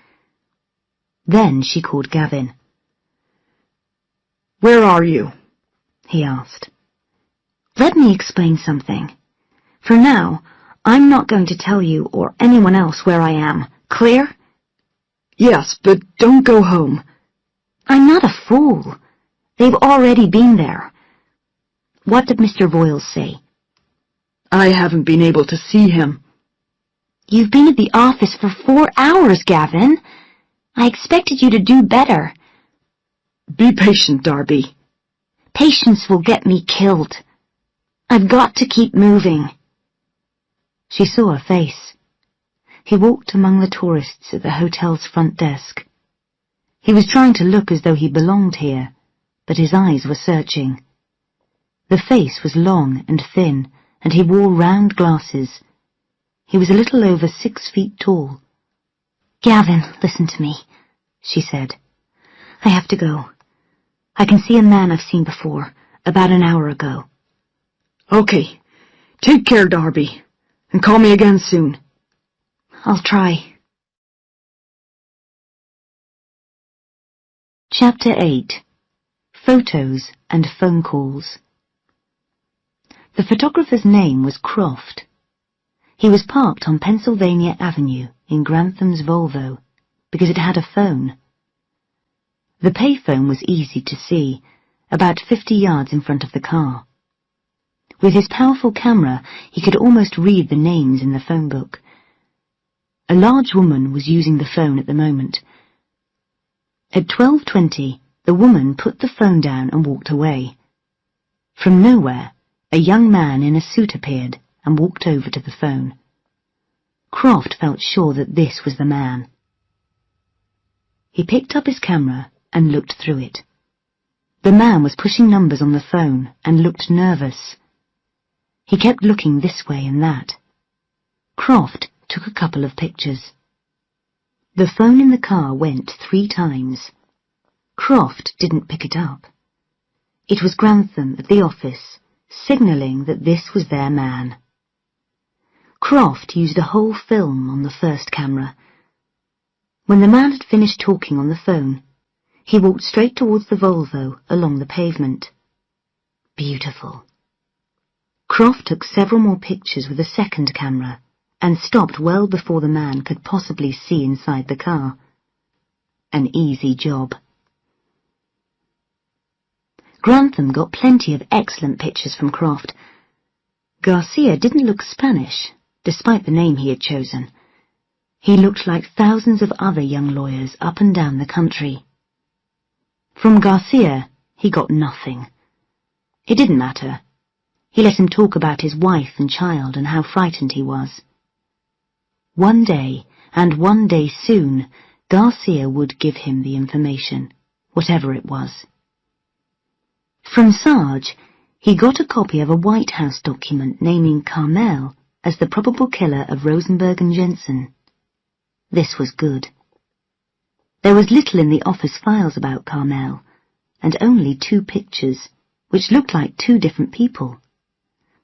Then she called Gavin. "Where are you?" he asked. "Let me explain something. For now, I'm not going to tell you or anyone else where I am. Clear?" "Yes, but don't go home." "I'm not a fool. They've already been there." "What did Mr. Voiles say?" "I haven't been able to see him." You've been at the office for 4 hours, Gavin. I expected you to do better. "Be patient, Darby." Patience will get me killed. I've got to keep moving." She saw a face. He walked among the tourists at the hotel's front desk. He was trying to look as though he belonged here, but his eyes were searching. The face was long and thin, and he wore round glasses. He was a little over 6 feet tall. "Gavin, listen to me," she said. "I have to go. I can see a man I've seen before, about an hour ago." "Okay. Take care, Darby, and call me again soon." "I'll try." Chapter 8. Photos and Phone Calls. The photographer's name was Croft. He was parked on Pennsylvania Avenue in Grantham's Volvo because it had a phone. The payphone was easy to see, about 50 yards in front of the car. With his powerful camera, he could almost read the names in the phone book. A large woman was using the phone at the moment. At 12:20, the woman put the phone down and walked away. From nowhere, a young man in a suit appeared and walked over to the phone. Croft felt sure that this was the man. He picked up his camera and looked through it. The man was pushing numbers on the phone and looked nervous. He kept looking this way and that. Croft took a couple of pictures. The phone in the car went 3 times. Croft didn't pick it up. It was Grantham at the office, signalling that this was their man. Croft used a whole film on the first camera. When the man had finished talking on the phone, he walked straight towards the Volvo along the pavement. Beautiful. Croft took several more pictures with a second camera and stopped well before the man could possibly see inside the car. An easy job. Grantham got plenty of excellent pictures from Croft. Garcia didn't look Spanish, despite the name he had chosen. He looked like thousands of other young lawyers up and down the country. From Garcia, he got nothing. It didn't matter. He let him talk about his wife and child and how frightened he was. One day, and one day soon, Garcia would give him the information, whatever it was. From Sarge, he got a copy of a White House document naming Carmel as the probable killer of Rosenberg and Jensen. This was good. There was little in the office files about Carmel, and only 2 pictures, which looked like 2 different people.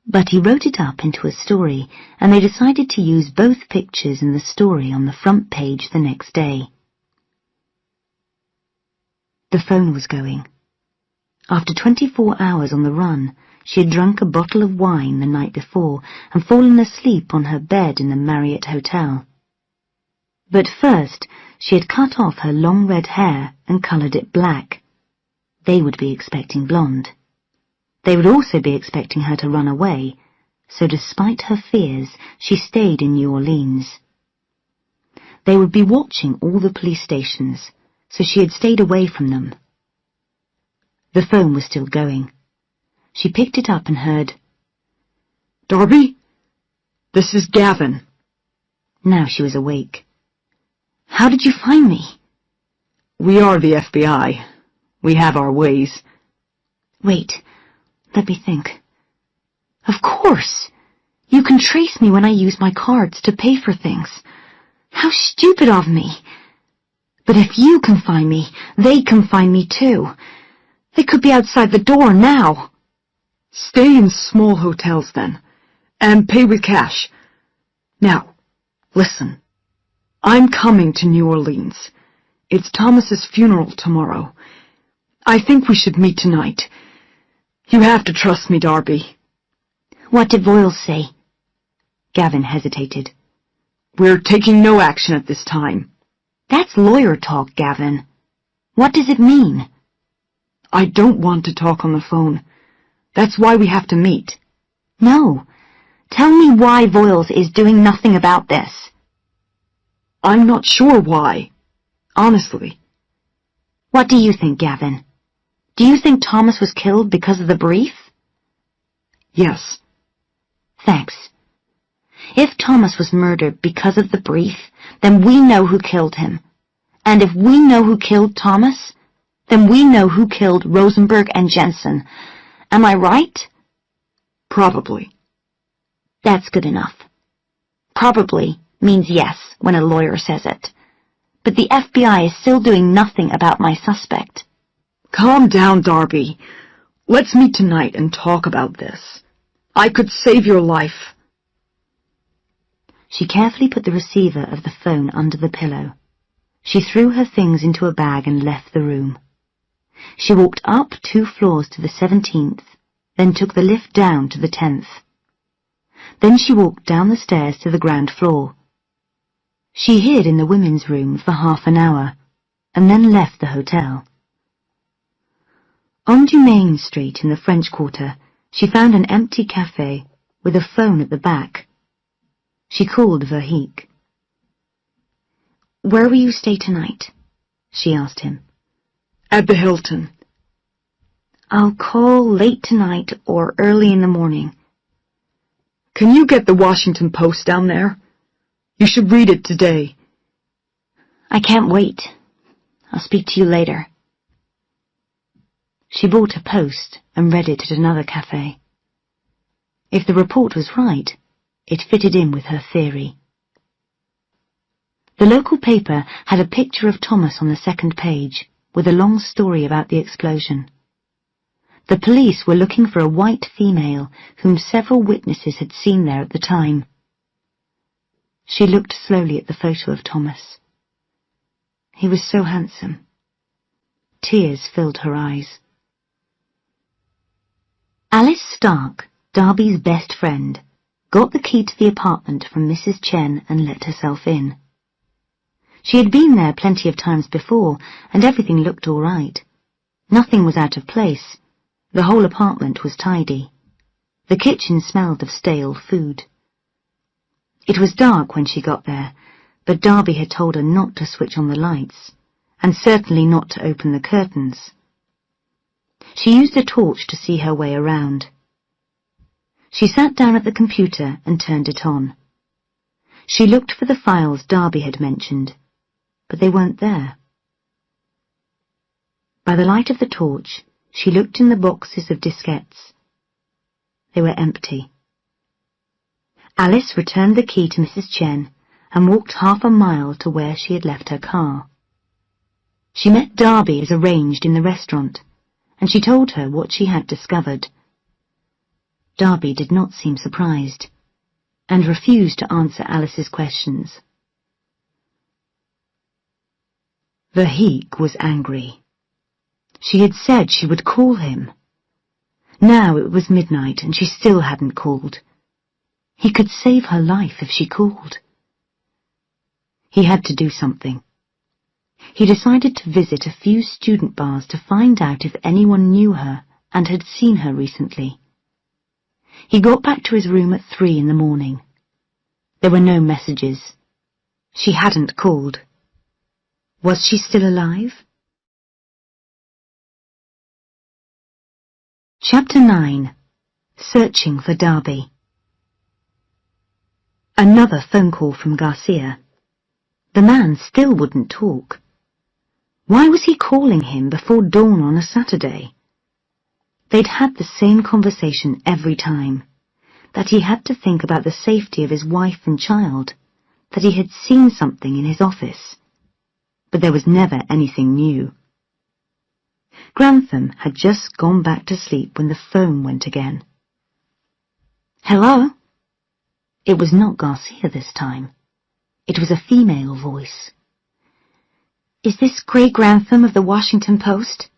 But he wrote it up into a story, and they decided to use both pictures in the story on the front page the next day. The phone was going. After 24 hours on the run, she had drunk a bottle of wine the night before and fallen asleep on her bed in the Marriott Hotel. But first, she had cut off her long red hair and coloured it black. They would be expecting blonde. They would also be expecting her to run away, so despite her fears, she stayed in New Orleans. They would be watching all the police stations, so she had stayed away from them. The phone was still going. She picked it up and heard, "Darby? This is Gavin." Now she was awake. "How did you find me?" "We are the FBI. We have our ways." "Wait, let me think. Of course! You can trace me when I use my cards to pay for things. How stupid of me! But if you can find me, they can find me too. They could be outside the door now." "Stay in small hotels then, and pay with cash. Now, listen. I'm coming to New Orleans. It's Thomas's funeral tomorrow. I think we should meet tonight. You have to trust me, Darby." "What did Voiles say?" Gavin hesitated. "We're taking no action at this time." "That's lawyer talk, Gavin. What does it mean?" "I don't want to talk on the phone. That's why we have to meet." "No. Tell me why Voiles is doing nothing about this." "I'm not sure why. Honestly." "What do you think, Gavin? Do you think Thomas was killed because of the brief?" "Yes." "Thanks. If Thomas was murdered because of the brief, then we know who killed him. And if we know who killed Thomas, then we know who killed Rosenberg and Jensen. Am I right?" "Probably." "That's good enough. Probably means yes when a lawyer says it. But the FBI is still doing nothing about my suspect." "Calm down, Darby. Let's meet tonight and talk about this. I could save your life." She carefully put the receiver of the phone under the pillow. She threw her things into a bag and left the room. She walked up 2 floors to the 17th, then took the lift down to the 10th. Then she walked down the stairs to the ground floor. She hid in the women's room for half an hour, and then left the hotel. On Dumaine Street in the French Quarter, she found an empty cafe with a phone at the back. She called Verheek. "Where will you stay tonight?" she asked him. "At the Hilton." "I'll call late tonight or early in the morning." "Can you get the Washington Post down there? You should read it today." "I can't wait. I'll speak to you later." She bought a Post and read it at another cafe. If the report was right, it fitted in with her theory. The local paper had a picture of Thomas on the second page, with a long story about the explosion. The police were looking for a white female whom several witnesses had seen there at the time. She looked slowly at the photo of Thomas. He was so handsome. Tears filled her eyes. Alice Stark, Darby's best friend, got the key to the apartment from Mrs. Chen and let herself in. She had been there plenty of times before, and everything looked all right. Nothing was out of place. The whole apartment was tidy. The kitchen smelled of stale food. It was dark when she got there, but Darby had told her not to switch on the lights, and certainly not to open the curtains. She used a torch to see her way around. She sat down at the computer and turned it on. She looked for the files Darby had mentioned, but they weren't there. By the light of the torch, she looked in the boxes of diskettes. They were empty. Alice returned the key to Mrs. Chen and walked half a mile to where she had left her car. She met Darby as arranged in the restaurant, and she told her what she had discovered. Darby did not seem surprised, and refused to answer Alice's questions. Verheek was angry. She had said she would call him. Now it was midnight and she still hadn't called. He could save her life if she called. He had to do something. He decided to visit a few student bars to find out if anyone knew her and had seen her recently. He got back to his room at 3 in the morning. There were no messages. She hadn't called. Was she still alive? Chapter 9. Searching for Darby. Another phone call from Garcia. The man still wouldn't talk. Why was he calling him before dawn on a Saturday? They'd had the same conversation every time, that he had to think about the safety of his wife and child, that he had seen something in his office. But there was never anything new. Grantham had just gone back to sleep when the phone went again. Hello? It was not Garcia this time. It was a female voice. Is this Gray Grantham of the Washington Post?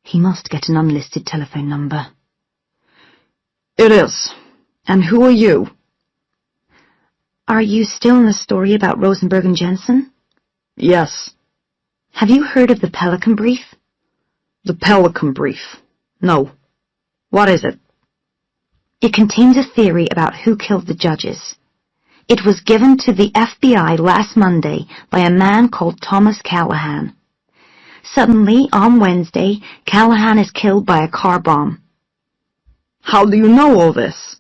He must get an unlisted telephone number. It is. And who are you? Are you still in the story about Rosenberg and Jensen? Yes. Have you heard of the Pelican Brief? The Pelican Brief. No. What is it? It contains a theory about who killed the judges. It was given to the FBI last Monday by a man called Thomas Callahan. Suddenly, on Wednesday, Callahan is killed by a car bomb. How do you know all this?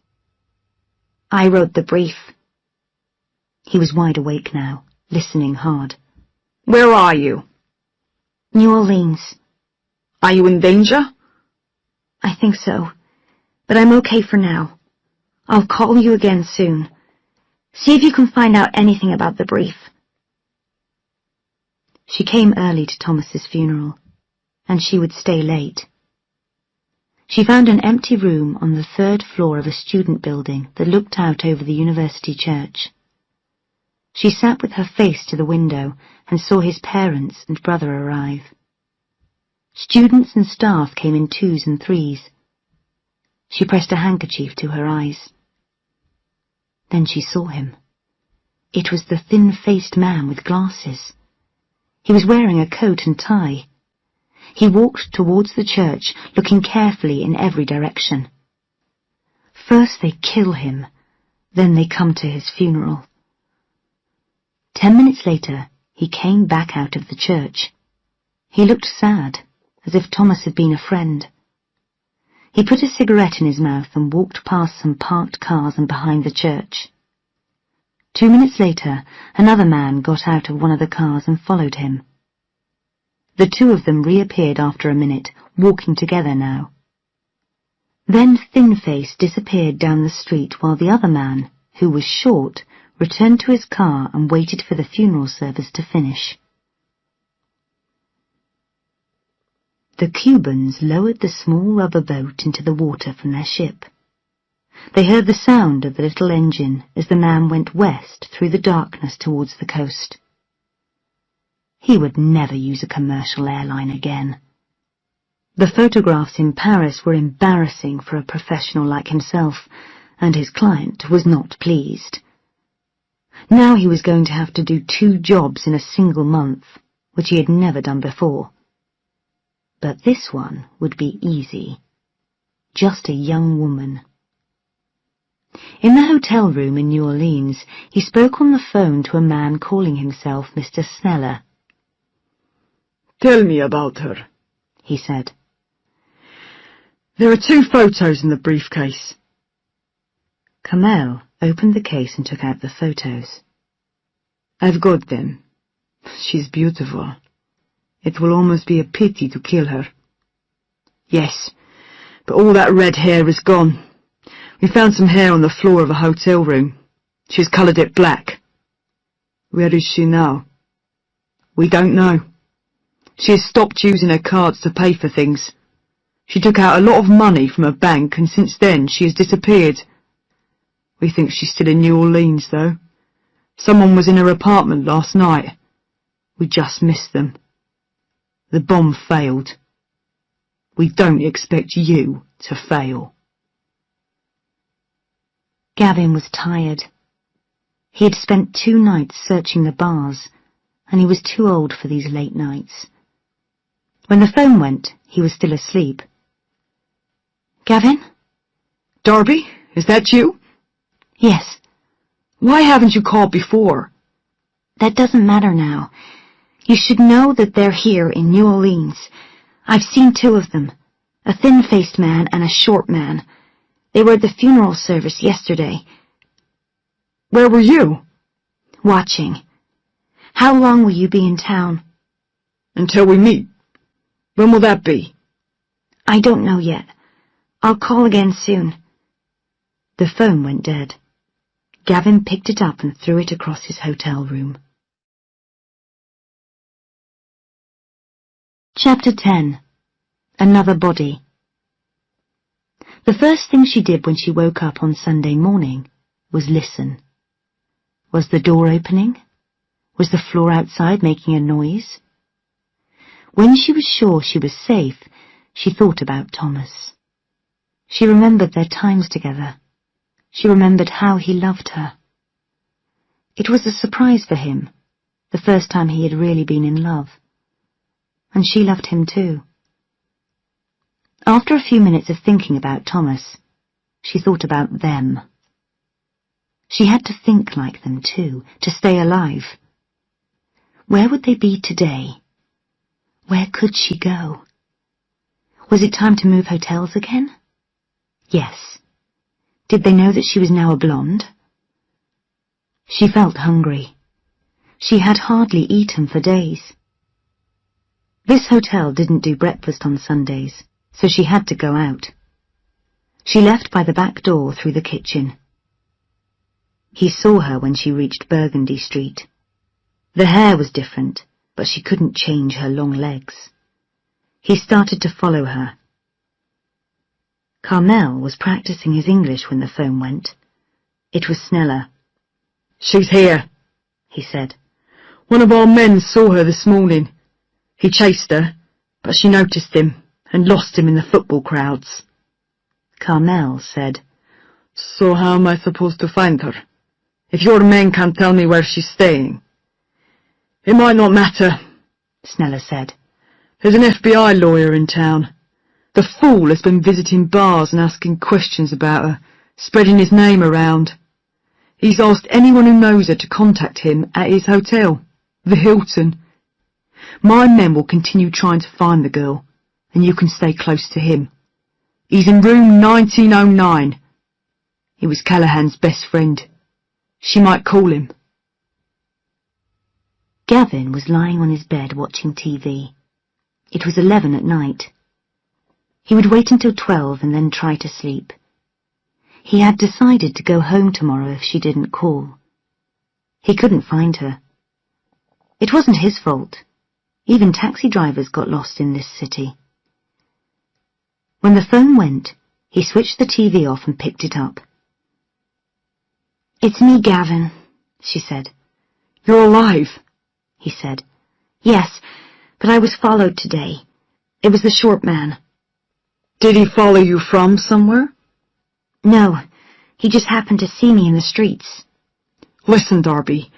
I wrote the brief. He was wide awake now, listening hard. Where are you? New Orleans. Are you in danger? I think so, but I'm okay for now. I'll call you again soon. See if you can find out anything about the brief. She came early to Thomas's funeral, and she would stay late. She found an empty room on the 3rd floor of a student building that looked out over the university church. She sat with her face to the window and saw his parents and brother arrive. Students and staff came in 2s and 3s. She pressed a handkerchief to her eyes. Then she saw him. It was the thin-faced man with glasses. He was wearing a coat and tie. He walked towards the church, looking carefully in every direction. First they kill him, then they come to his funeral. 10 minutes later, he came back out of the church. He looked sad, as if Thomas had been a friend. He put a cigarette in his mouth and walked past some parked cars and behind the church. 2 minutes later, another man got out of one of the cars and followed him. The two of them reappeared after a minute, walking together now. Then Thin-Face disappeared down the street while the other man, who was short, returned to his car and waited for the funeral service to finish. The Cubans lowered the small rubber boat into the water from their ship. They heard the sound of the little engine as the man went west through the darkness towards the coast. He would never use a commercial airline again. The photographs in Paris were embarrassing for a professional like himself, and his client was not pleased. Now he was going to have to do 2 jobs in a single month, which he had never done before. But this one would be easy. Just a young woman. In the hotel room in New Orleans, he spoke on the phone to a man calling himself Mr. Sneller. "Tell me about her," he said. "There are 2 photos in the briefcase." Kamel opened the case and took out the photos. "I've got them. She's beautiful. It will almost be a pity to kill her." "Yes, but all that red hair is gone. We found some hair on the floor of a hotel room. She's coloured it black." "Where is she now?" "We don't know. She has stopped using her cards to pay for things. She took out a lot of money from a bank, and since then she has disappeared. We think she's still in New Orleans, though. Someone was in her apartment last night. We just missed them. The bomb failed. We don't expect you to fail." Gavin was tired. He had spent 2 nights searching the bars, and he was too old for these late nights. When the phone went, he was still asleep. "Gavin?" "Darby, is that you?" "Yes." "Why haven't you called before?" "That doesn't matter now. You should know that they're here in New Orleans. I've seen 2 of them, a thin-faced man and a short man. They were at the funeral service yesterday." "Where were you?" "Watching. How long will you be in town?" "Until we meet. When will that be?" "I don't know yet. I'll call again soon." The phone went dead. Gavin picked it up and threw it across his hotel room. Chapter 10. Another Body. The first thing she did when she woke up on Sunday morning was listen. Was the door opening? Was the floor outside making a noise? When she was sure she was safe, she thought about Thomas. She remembered their times together. She remembered how he loved her. It was a surprise for him, the first time he had really been in love. And she loved him too. After a few minutes of thinking about Thomas, she thought about them. She had to think like them too, to stay alive. Where would they be today? Where could she go? Was it time to move hotels again? Yes. Did they know that she was now a blonde? She felt hungry. She had hardly eaten for days. This hotel didn't do breakfast on Sundays, so she had to go out. She left by the back door through the kitchen. He saw her when she reached Burgundy Street. The hair was different, but she couldn't change her long legs. He started to follow her. Carmel was practicing his English when the phone went. It was Sneller. "She's here," he said. "One of our men saw her this morning. He chased her, but she noticed him and lost him in the football crowds." Carmel said, "So how am I supposed to find her, if your men can't tell me where she's staying?" "It might not matter," Sneller said. "There's an FBI lawyer in town. The fool has been visiting bars and asking questions about her, spreading his name around. He's asked anyone who knows her to contact him at his hotel, the Hilton. My men will continue trying to find the girl, and you can stay close to him. He's in room 1909. He was Callahan's best friend. She might call him." Gavin was lying on his bed watching TV. It was 11 at night. He would wait until 12 and then try to sleep. He had decided to go home tomorrow if she didn't call. He couldn't find her. It wasn't his fault. Even taxi drivers got lost in this city. When the phone went, he switched the TV off and picked it up, It's me, Gavin, she said. You're alive, he said. Yes, but I was followed today. It was the short man. Did he follow you from somewhere? No, he just happened to see me in the streets. Listen, Darby,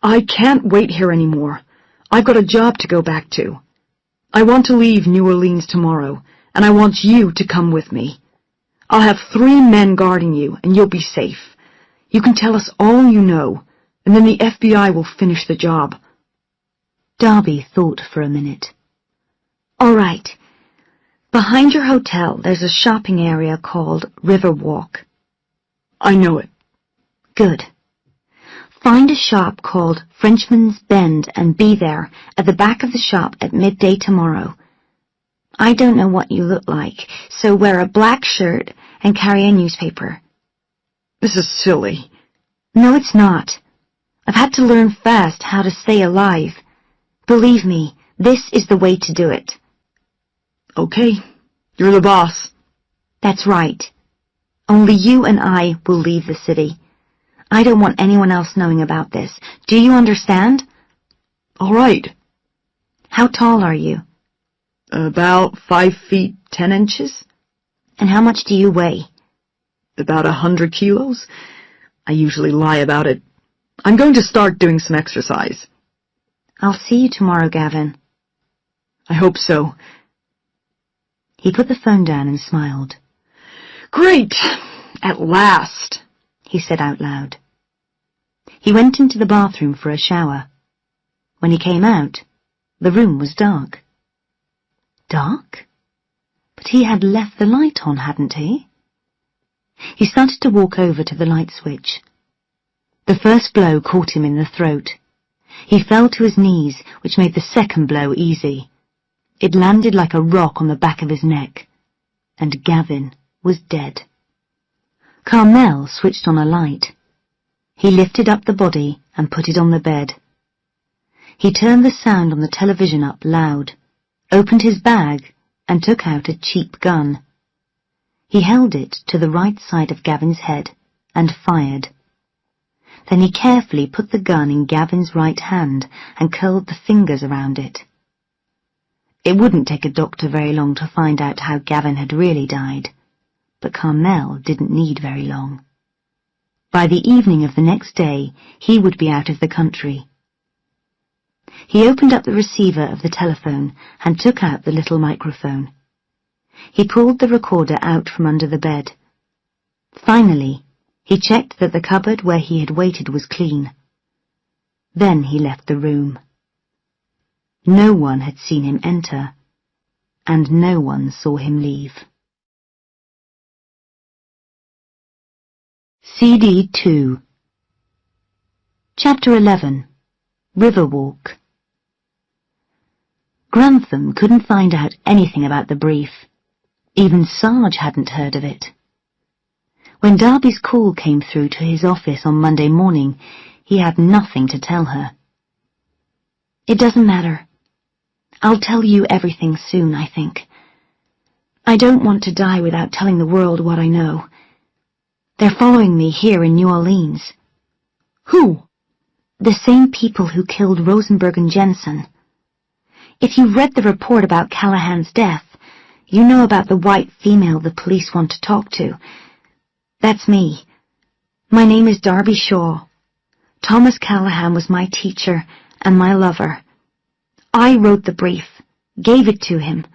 I can't wait here anymore. I've got a job to go back to. I want to leave New Orleans tomorrow, and I want you to come with me. I'll have 3 men guarding you, and you'll be safe. You can tell us all you know, and then the FBI will finish the job. Darby thought for a minute. All right. Behind your hotel, there's a shopping area called Riverwalk. I know it. Good. Find a shop called Frenchman's Bend and be there at the back of the shop at midday tomorrow. I don't know what you look like, so wear a black shirt and carry a newspaper. This is silly. No, it's not. I've had to learn fast how to stay alive. Believe me, this is the way to do it. Okay, you're the boss. That's right. Only you and I will leave the city. I don't want anyone else knowing about this. Do you understand? All right. How tall are you? About 5 feet 10 inches. And how much do you weigh? About 100 kilos. I usually lie about it. I'm going to start doing some exercise. I'll see you tomorrow, Gavin. I hope so. He put the phone down and smiled. Great! At last, he said out loud. He went into the bathroom for a shower. When he came out, the room was dark. Dark? But he had left the light on, hadn't he? He started to walk over to the light switch. The first blow caught him in the throat. He fell to his knees, which made the second blow easy. It landed like a rock on the back of his neck. And Gavin was dead. Carmel switched on a light. He lifted up the body and put it on the bed. He turned the sound on the television up loud, opened his bag, and took out a cheap gun. He held it to the right side of Gavin's head and fired. Then he carefully put the gun in Gavin's right hand and curled the fingers around it. It wouldn't take a doctor very long to find out how Gavin had really died, but Carmel didn't need very long. By the evening of the next day, he would be out of the country. He opened up the receiver of the telephone and took out the little microphone. He pulled the recorder out from under the bed. Finally, he checked that the cupboard where he had waited was clean. Then he left the room. No one had seen him enter, and no one saw him leave. CD 2 Chapter 11 Riverwalk. Grantham couldn't find out anything about the brief. Even Sarge hadn't heard of it. When Darby's call came through to his office on Monday morning, he had nothing to tell her. It doesn't matter. I'll tell you everything soon, I think. I don't want to die without telling the world what I know. They're following me here in New Orleans. Who? The same people who killed Rosenberg and Jensen. If you read the report about Callahan's death, you know about the white female the police want to talk to. That's me. My name is Darby Shaw. Thomas Callahan was my teacher and my lover. I wrote the brief, gave it to him.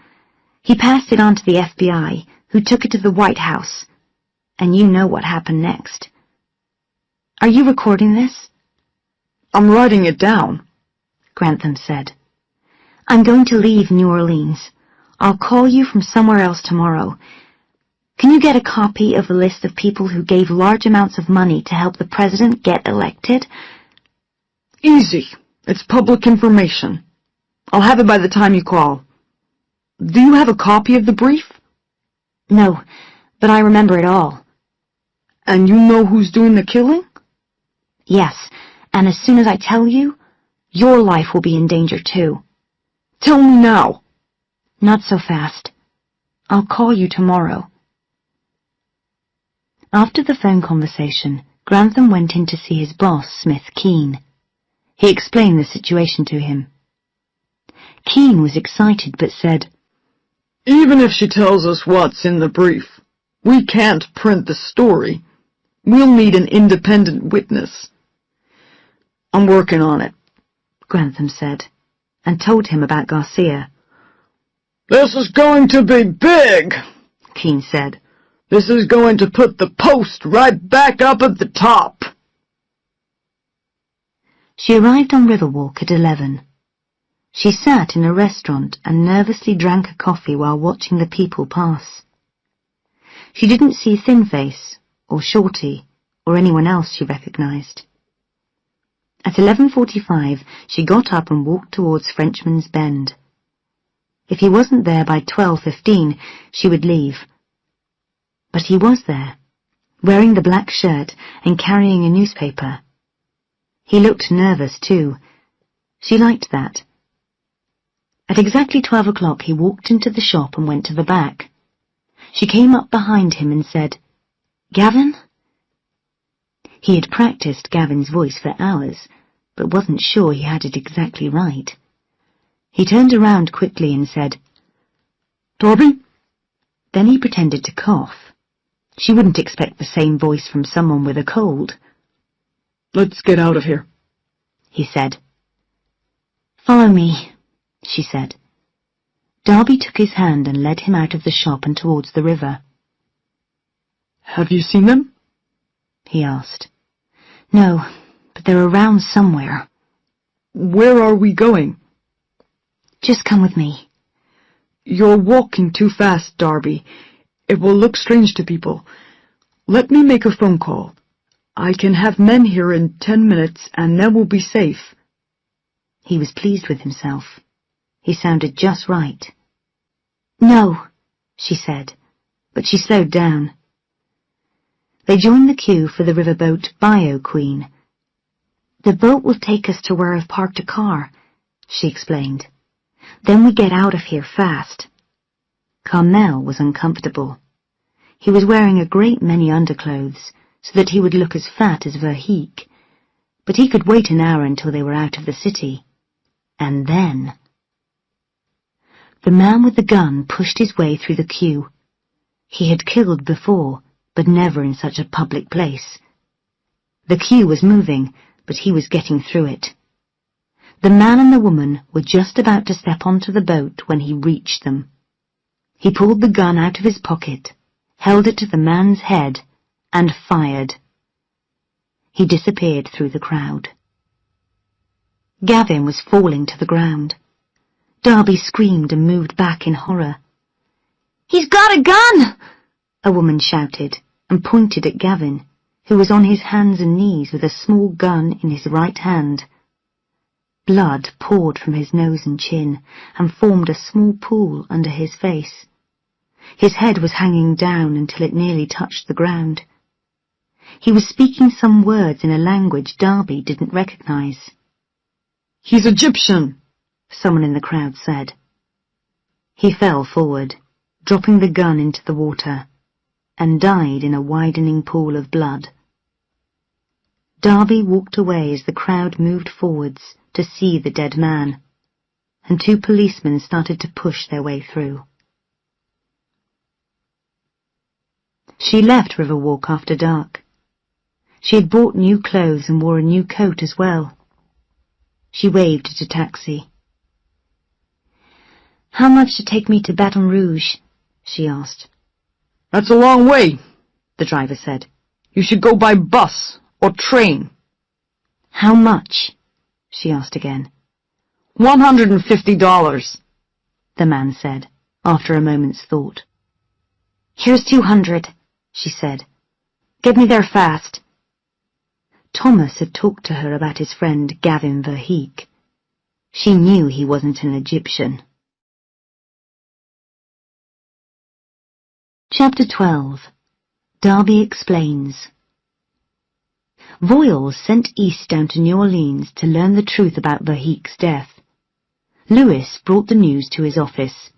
He passed it on to the FBI, who took it to the White House. And you know what happened next. Are you recording this? I'm writing it down, Grantham said. I'm going to leave New Orleans. I'll call you from somewhere else tomorrow. Can you get a copy of the list of people who gave large amounts of money to help the president get elected? Easy. It's public information. I'll have it by the time you call. Do you have a copy of the brief? No, but I remember it all. And you know who's doing the killing? Yes, and as soon as I tell you, your life will be in danger too. Tell me now. Not so fast. I'll call you tomorrow. After the phone conversation, Grantham went in to see his boss, Smith Keene. He explained the situation to him. Keene was excited but said, "Even if she tells us what's in the brief, we can't print the story. We'll need an independent witness." "I'm working on it," Grantham said, and told him about Garcia. "This is going to be big," Keene said. "This is going to put the Post right back up at the top." She arrived on Riverwalk at 11. She sat in a restaurant and nervously drank a coffee while watching the people pass. She didn't see Thin-Face, or Shorty, or anyone else she recognized. At 11:45, she got up and walked towards Frenchman's Bend. If he wasn't there by 12:15, she would leave. But he was there, wearing the black shirt and carrying a newspaper. He looked nervous, too. She liked that. At exactly 12 o'clock, he walked into the shop and went to the back. She came up behind him and said, "Gavin?" He had practiced Gavin's voice for hours, but wasn't sure he had it exactly right. He turned around quickly and said, "Darby?" Then he pretended to cough. She wouldn't expect the same voice from someone with a cold. "Let's get out of here," he said. "Follow me," she said. Darby took his hand and led him out of the shop and towards the river. "Have you seen them?" he asked. "No, but they're around somewhere." "Where are we going?" "Just come with me." "You're walking too fast, Darby. It will look strange to people. Let me make a phone call. I can have men here in 10 minutes, and then we'll be safe." He was pleased with himself. He sounded just right. "No," she said, but she slowed down. They joined the queue for the riverboat Bio Queen. "The boat will take us to where I've parked a car," she explained. "Then we get out of here fast." Carmel was uncomfortable. He was wearing a great many underclothes, so that he would look as fat as Verheek, but he could wait an hour until they were out of the city. And then... The man with the gun pushed his way through the queue. He had killed before, but never in such a public place. The queue was moving, but he was getting through it. The man and the woman were just about to step onto the boat when he reached them. He pulled the gun out of his pocket, held it to the man's head, and fired. He disappeared through the crowd. Gavin was falling to the ground. Darby screamed and moved back in horror. "He's got a gun!" a woman shouted, and pointed at Gavin, who was on his hands and knees with a small gun in his right hand. Blood poured from his nose and chin, and formed a small pool under his face. His head was hanging down until it nearly touched the ground. He was speaking some words in a language Darby didn't recognize. "He's Egyptian," someone in the crowd said. He fell forward, dropping the gun into the water, and died in a widening pool of blood. Darby walked away as the crowd moved forwards to see the dead man, and 2 policemen started to push their way through. She left Riverwalk after dark. She had bought new clothes and wore a new coat as well. She waved at a taxi. "How much to take me to Baton Rouge?" she asked. "That's a long way," the driver said. "You should go by bus or train." "How much?" she asked again. $150, the man said, after a moment's thought. "Here's 200, she said. "Get me there fast." Thomas had talked to her about his friend Gavin Verheek. She knew he wasn't an Egyptian. Chapter 12. Darby Explains. Voiles sent East down to New Orleans to learn the truth about Verheek's death. Lewis brought the news to his office.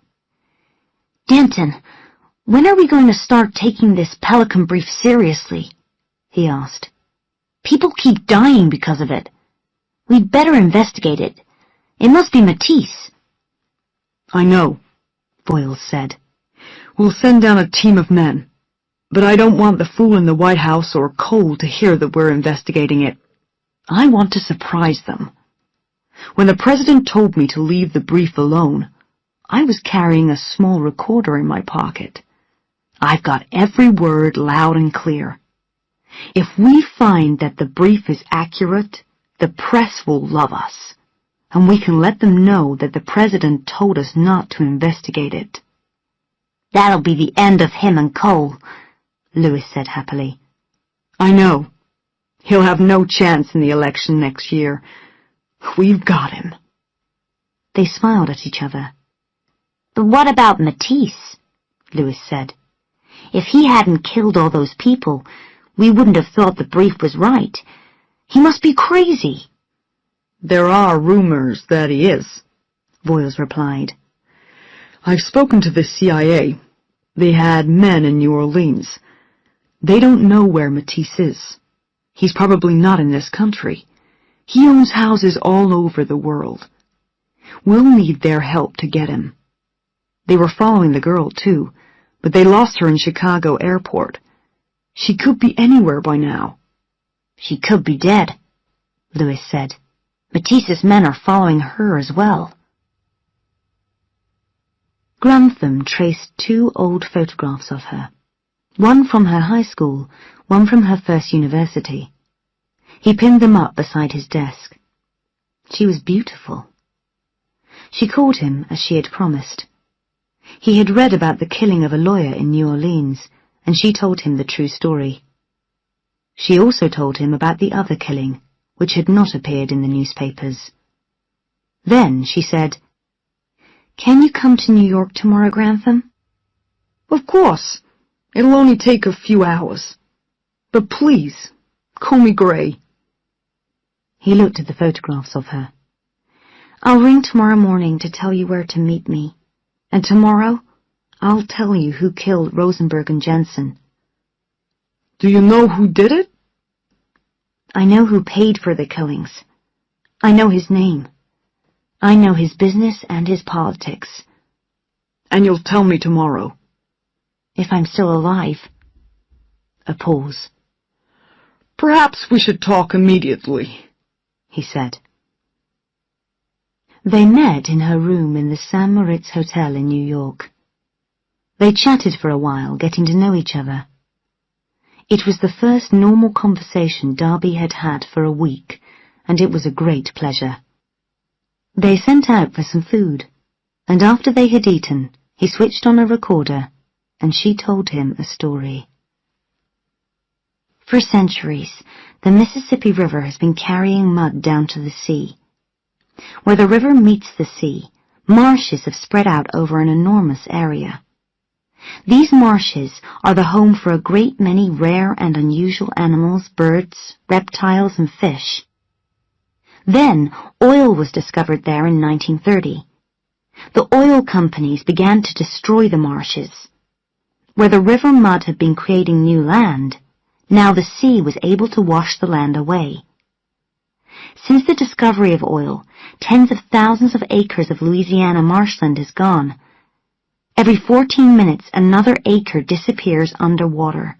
"Denton, when are we going to start taking this Pelican brief seriously?" he asked. People keep dying because of it. We'd better investigate it. It must be Matisse. I know, Boyles said. We'll send down a team of men. But I don't want the fool in the White House or Cole to hear that we're investigating it. I want to surprise them. When the president told me to leave the brief alone, I was carrying a small recorder in my pocket. I've got every word loud and clear. If we find that the brief is accurate, the press will love us, and we can let them know that the president told us not to investigate it. That'll be the end of him and Cole, Lewis said happily. I know. He'll have no chance in the election next year. We've got him. They smiled at each other. But what about Matisse? Lewis said. If he hadn't killed all those people, we wouldn't have thought the brief was right. He must be crazy. There are rumors that he is, Boyles replied. I've spoken to the CIA. They had men in New Orleans. They don't know where Matisse is. He's probably not in this country. He owns houses all over the world. We'll need their help to get him. They were following the girl, too, but they lost her in Chicago airport. She could be anywhere by now. She could be dead, Lewis said. Matisse's men are following her as well. Grantham traced 2 old photographs of her, one from her high school, one from her first university. He pinned them up beside his desk. She was beautiful. She called him as she had promised. He had read about the killing of a lawyer in New Orleans, and she told him the true story. She also told him about the other killing, which had not appeared in the newspapers. Then she said, "Can you come to New York tomorrow, Grantham?" Of course. It'll only take a few hours. But please, call me Gray. He looked at the photographs of her. "I'll ring tomorrow morning to tell you where to meet me. And tomorrow, I'll tell you who killed Rosenberg and Jensen." Do you know who did it? I know who paid for the killings. I know his name. I know his business and his politics. And you'll tell me tomorrow. If I'm still alive. A pause. Perhaps we should talk immediately, he said. They met in her room in the St. Moritz Hotel in New York. They chatted for a while, getting to know each other. It was the first normal conversation Darby had had for a week, and it was a great pleasure. They sent out for some food, and after they had eaten, he switched on a recorder, and she told him a story. For centuries, the Mississippi River has been carrying mud down to the sea. Where the river meets the sea, marshes have spread out over an enormous area. These marshes are the home for a great many rare and unusual animals, birds, reptiles, and fish. Then, oil was discovered there in 1930. The oil companies began to destroy the marshes. Where the river mud had been creating new land, now the sea was able to wash the land away. Since the discovery of oil, tens of thousands of acres of Louisiana marshland is gone. Every 14 minutes, another acre disappears underwater.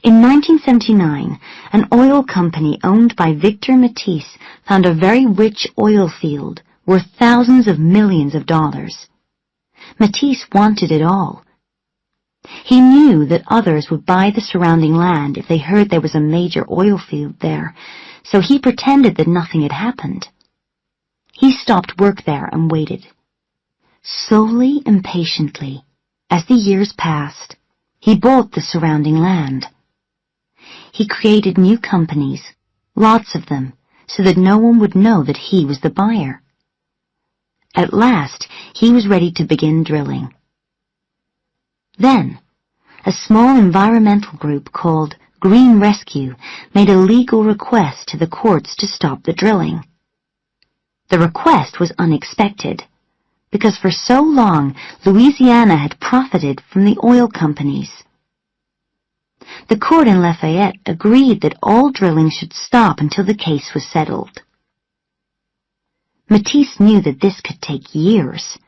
In 1979, an oil company owned by Victor Matisse found a very rich oil field worth thousands of millions of dollars. Matisse wanted it all. He knew that others would buy the surrounding land if they heard there was a major oil field there, so he pretended that nothing had happened. He stopped work there and waited. Slowly and patiently, as the years passed, he bought the surrounding land. He created new companies, lots of them, so that no one would know that he was the buyer. At last, he was ready to begin drilling. Then, a small environmental group called Green Rescue made a legal request to the courts to stop the drilling. The request was unexpected, because for so long Louisiana had profited from the oil companies. The court in Lafayette agreed that all drilling should stop until the case was settled. Matisse knew that this could take years.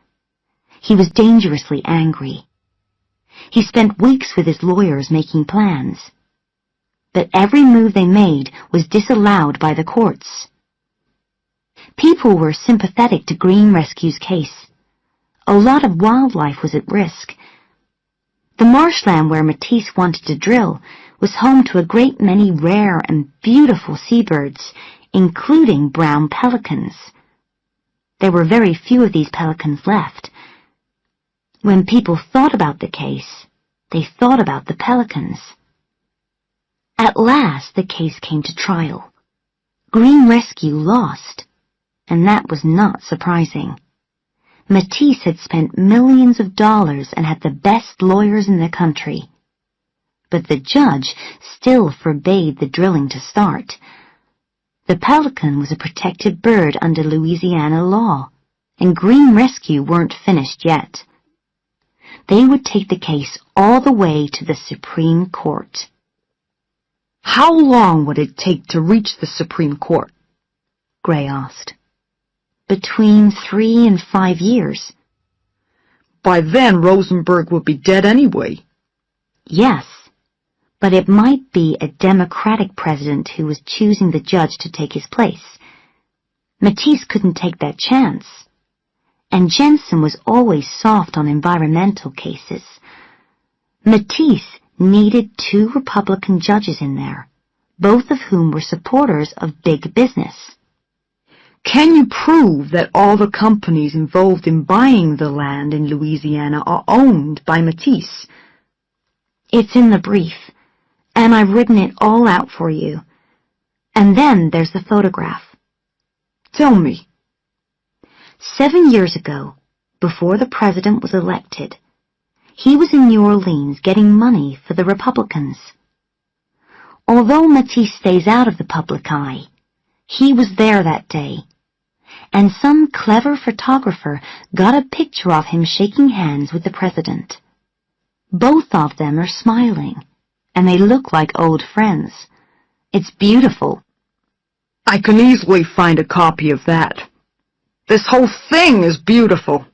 He was dangerously angry. He spent weeks with his lawyers making plans. But every move they made was disallowed by the courts. People were sympathetic to Green Rescue's case. A lot of wildlife was at risk. The marshland where Matisse wanted to drill was home to a great many rare and beautiful seabirds, including brown pelicans. There were very few of these pelicans left. When people thought about the case, they thought about the pelicans. At last, the case came to trial. Green Rescue lost, and that was not surprising. Matisse had spent millions of dollars and had the best lawyers in the country. But the judge still forbade the drilling to start. The pelican was a protected bird under Louisiana law, and Green Rescue weren't finished yet. They would take the case all the way to the Supreme Court. How long would it take to reach the Supreme Court? Gray asked. Between 3 and 5 years. By then, Rosenberg would be dead anyway. Yes, but it might be a Democratic president who was choosing the judge to take his place. Matisse couldn't take that chance. And Jensen was always soft on environmental cases. Matisse needed 2 Republican judges in there, both of whom were supporters of big business. Can you prove that all the companies involved in buying the land in Louisiana are owned by Matisse? It's in the brief, and I've written it all out for you. And then there's the photograph. Tell me. 7 years ago, before the president was elected, he was in New Orleans getting money for the Republicans. Although Matisse stays out of the public eye, he was there that day, and some clever photographer got a picture of him shaking hands with the president. Both of them are smiling, and they look like old friends. It's beautiful. I can easily find a copy of that. This whole thing is beautiful.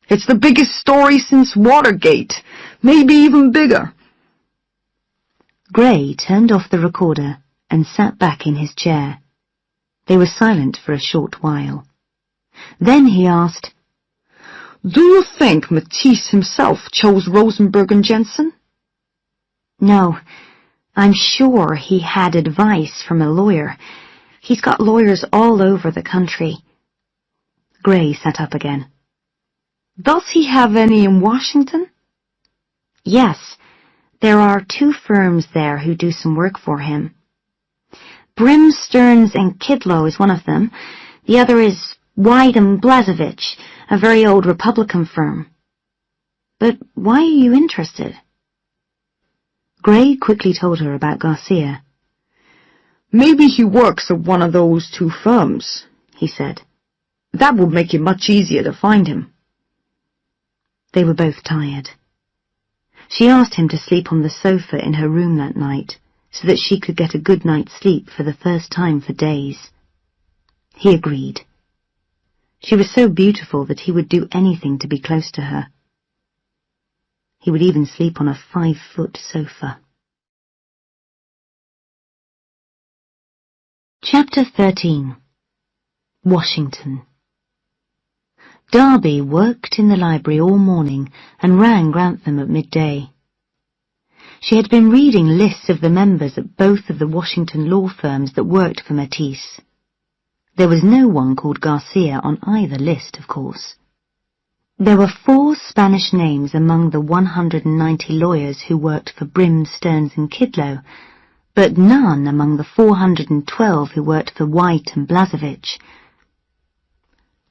It's the biggest story since Watergate, maybe even bigger. Gray turned off the recorder and sat back in his chair. They were silent for a short while. Then he asked, Do you think Matisse himself chose Rosenberg and Jensen? No, I'm sure he had advice from a lawyer. He's got lawyers all over the country. Gray sat up again. Does he have any in Washington? Yes, there are 2 firms there who do some work for him. Brim, Stearns and Kidlow is one of them. The other is White and Blazevich, a very old Republican firm. But why are you interested? Gray quickly told her about Garcia. Maybe he works at one of those 2 firms, he said. That would make it much easier to find him. They were both tired. She asked him to sleep on the sofa in her room that night, so that she could get a good night's sleep for the first time for days. He agreed. She was so beautiful that he would do anything to be close to her. He would even sleep on a 5-foot sofa. Chapter 13. Washington. Darby worked in the library all morning and rang Grantham at midday. She had been reading lists of the members at both of the Washington law firms that worked for Matisse. There was no one called Garcia on either list, of course. There were 4 Spanish names among the 190 lawyers who worked for Brim, Stearns and Kidlow, but none among the 412 who worked for White and Blazevich.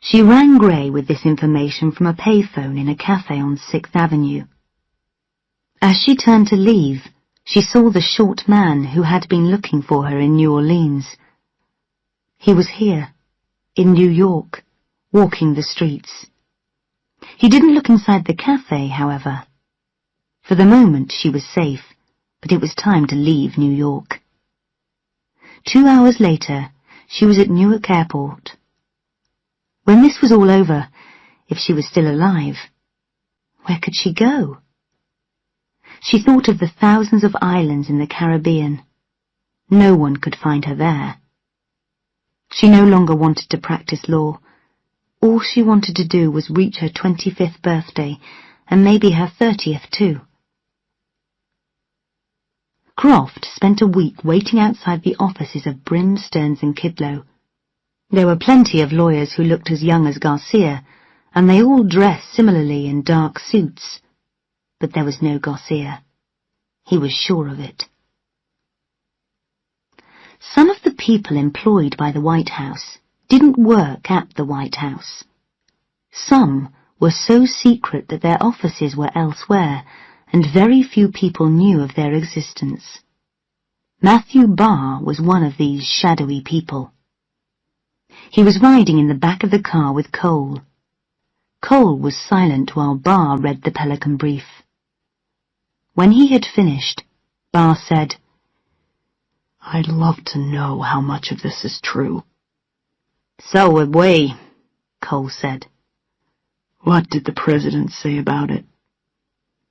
She rang Gray with this information from a payphone in a cafe on 6th Avenue. As she turned to leave, she saw the short man who had been looking for her in New Orleans. He was here, in New York, walking the streets. He didn't look inside the cafe, however. For the moment she was safe, but it was time to leave New York. 2 hours later, she was at Newark Airport. When this was all over, if she was still alive, where could she go? She thought of the thousands of islands in the Caribbean. No one could find her there. She no longer wanted to practice law. All she wanted to do was reach her 25th birthday, and maybe her 30th too. Croft spent a week waiting outside the offices of Brim, Stearns and Kidlow. There were plenty of lawyers who looked as young as Garcia, and they all dressed similarly in dark suits. But there was no Garcia. He was sure of it. Some of the people employed by the White House didn't work at the White House. Some were so secret that their offices were elsewhere, and very few people knew of their existence. Matthew Barr was one of these shadowy people. He was riding in the back of the car with Cole. Cole was silent while Barr read the Pelican Brief. When he had finished, Barr said, "I'd love to know how much of this is true." "So would we," Cole said. "What did the president say about it?"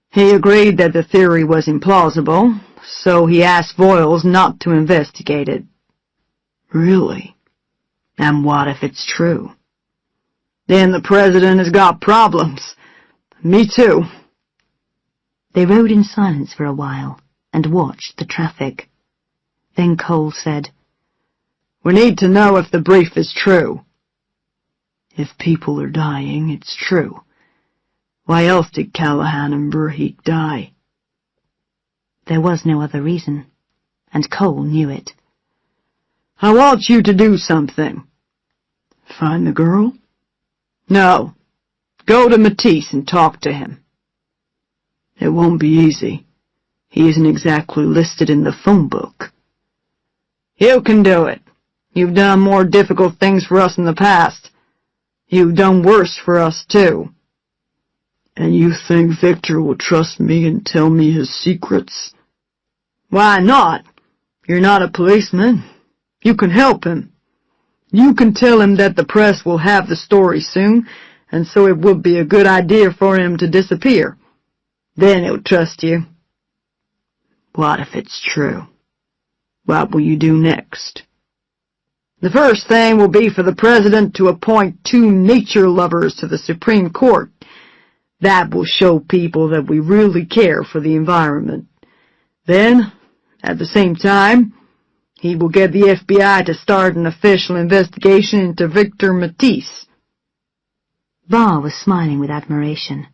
"He agreed that the theory was implausible, so he asked Voiles not to investigate it." "Really? And what if it's true?" "Then the president has got problems. Me too." They rode in silence for a while and watched the traffic. Then Cole said, "We need to know if the brief is true." "If people are dying, it's true. Why else did Callahan and Burheek die?" There was no other reason, and Cole knew it. "I want you to do something." "Find the girl?" "No. Go to Matisse and talk to him." "It won't be easy. He isn't exactly listed in the phone book." "You can do it. You've done more difficult things for us in the past. You've done worse for us, too." "And you think Victor will trust me and tell me his secrets?" "Why not? You're not a policeman. You can help him. You can tell him that the press will have the story soon, and so it would be a good idea for him to disappear. Then he'll trust you." "What if it's true? What will you do next?" "The first thing will be for the president to appoint 2 nature lovers to the Supreme Court. That will show people that we really care for the environment. Then, at the same time, he will get the FBI to start an official investigation into Victor Matisse." Barr was smiling with admiration.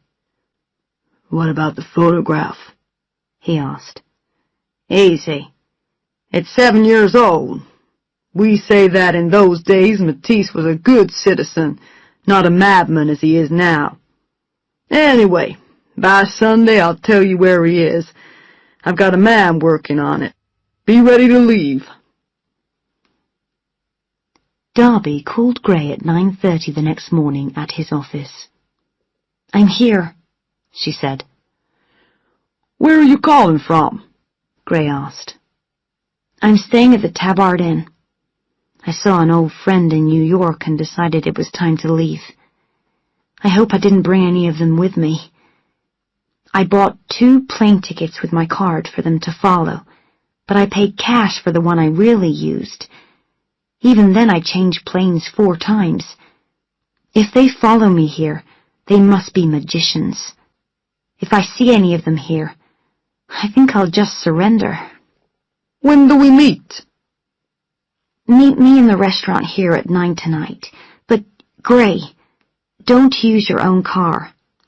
"What about the photograph?" he asked. "Easy. It's 7 years old. We say that in those days Matisse was a good citizen, not a madman as he is now. Anyway, by Sunday I'll tell you where he is. I've got a man working on it. Be ready to leave." Darby called Gray at 9:30 the next morning at his office. "I'm here," she said. "Where are you calling from?" Gray asked. "I'm staying at the Tabard Inn. I saw an old friend in New York and decided it was time to leave. I hope I didn't bring any of them with me. I bought 2 plane tickets with my card for them to follow, but I paid cash for the one I really used. Even then I changed planes 4 times. If they follow me here, they must be magicians. If I see any of them here, I think I'll just surrender." "When do we meet?" "Meet me in the restaurant here at 9 tonight. But, Gray, don't use your own car.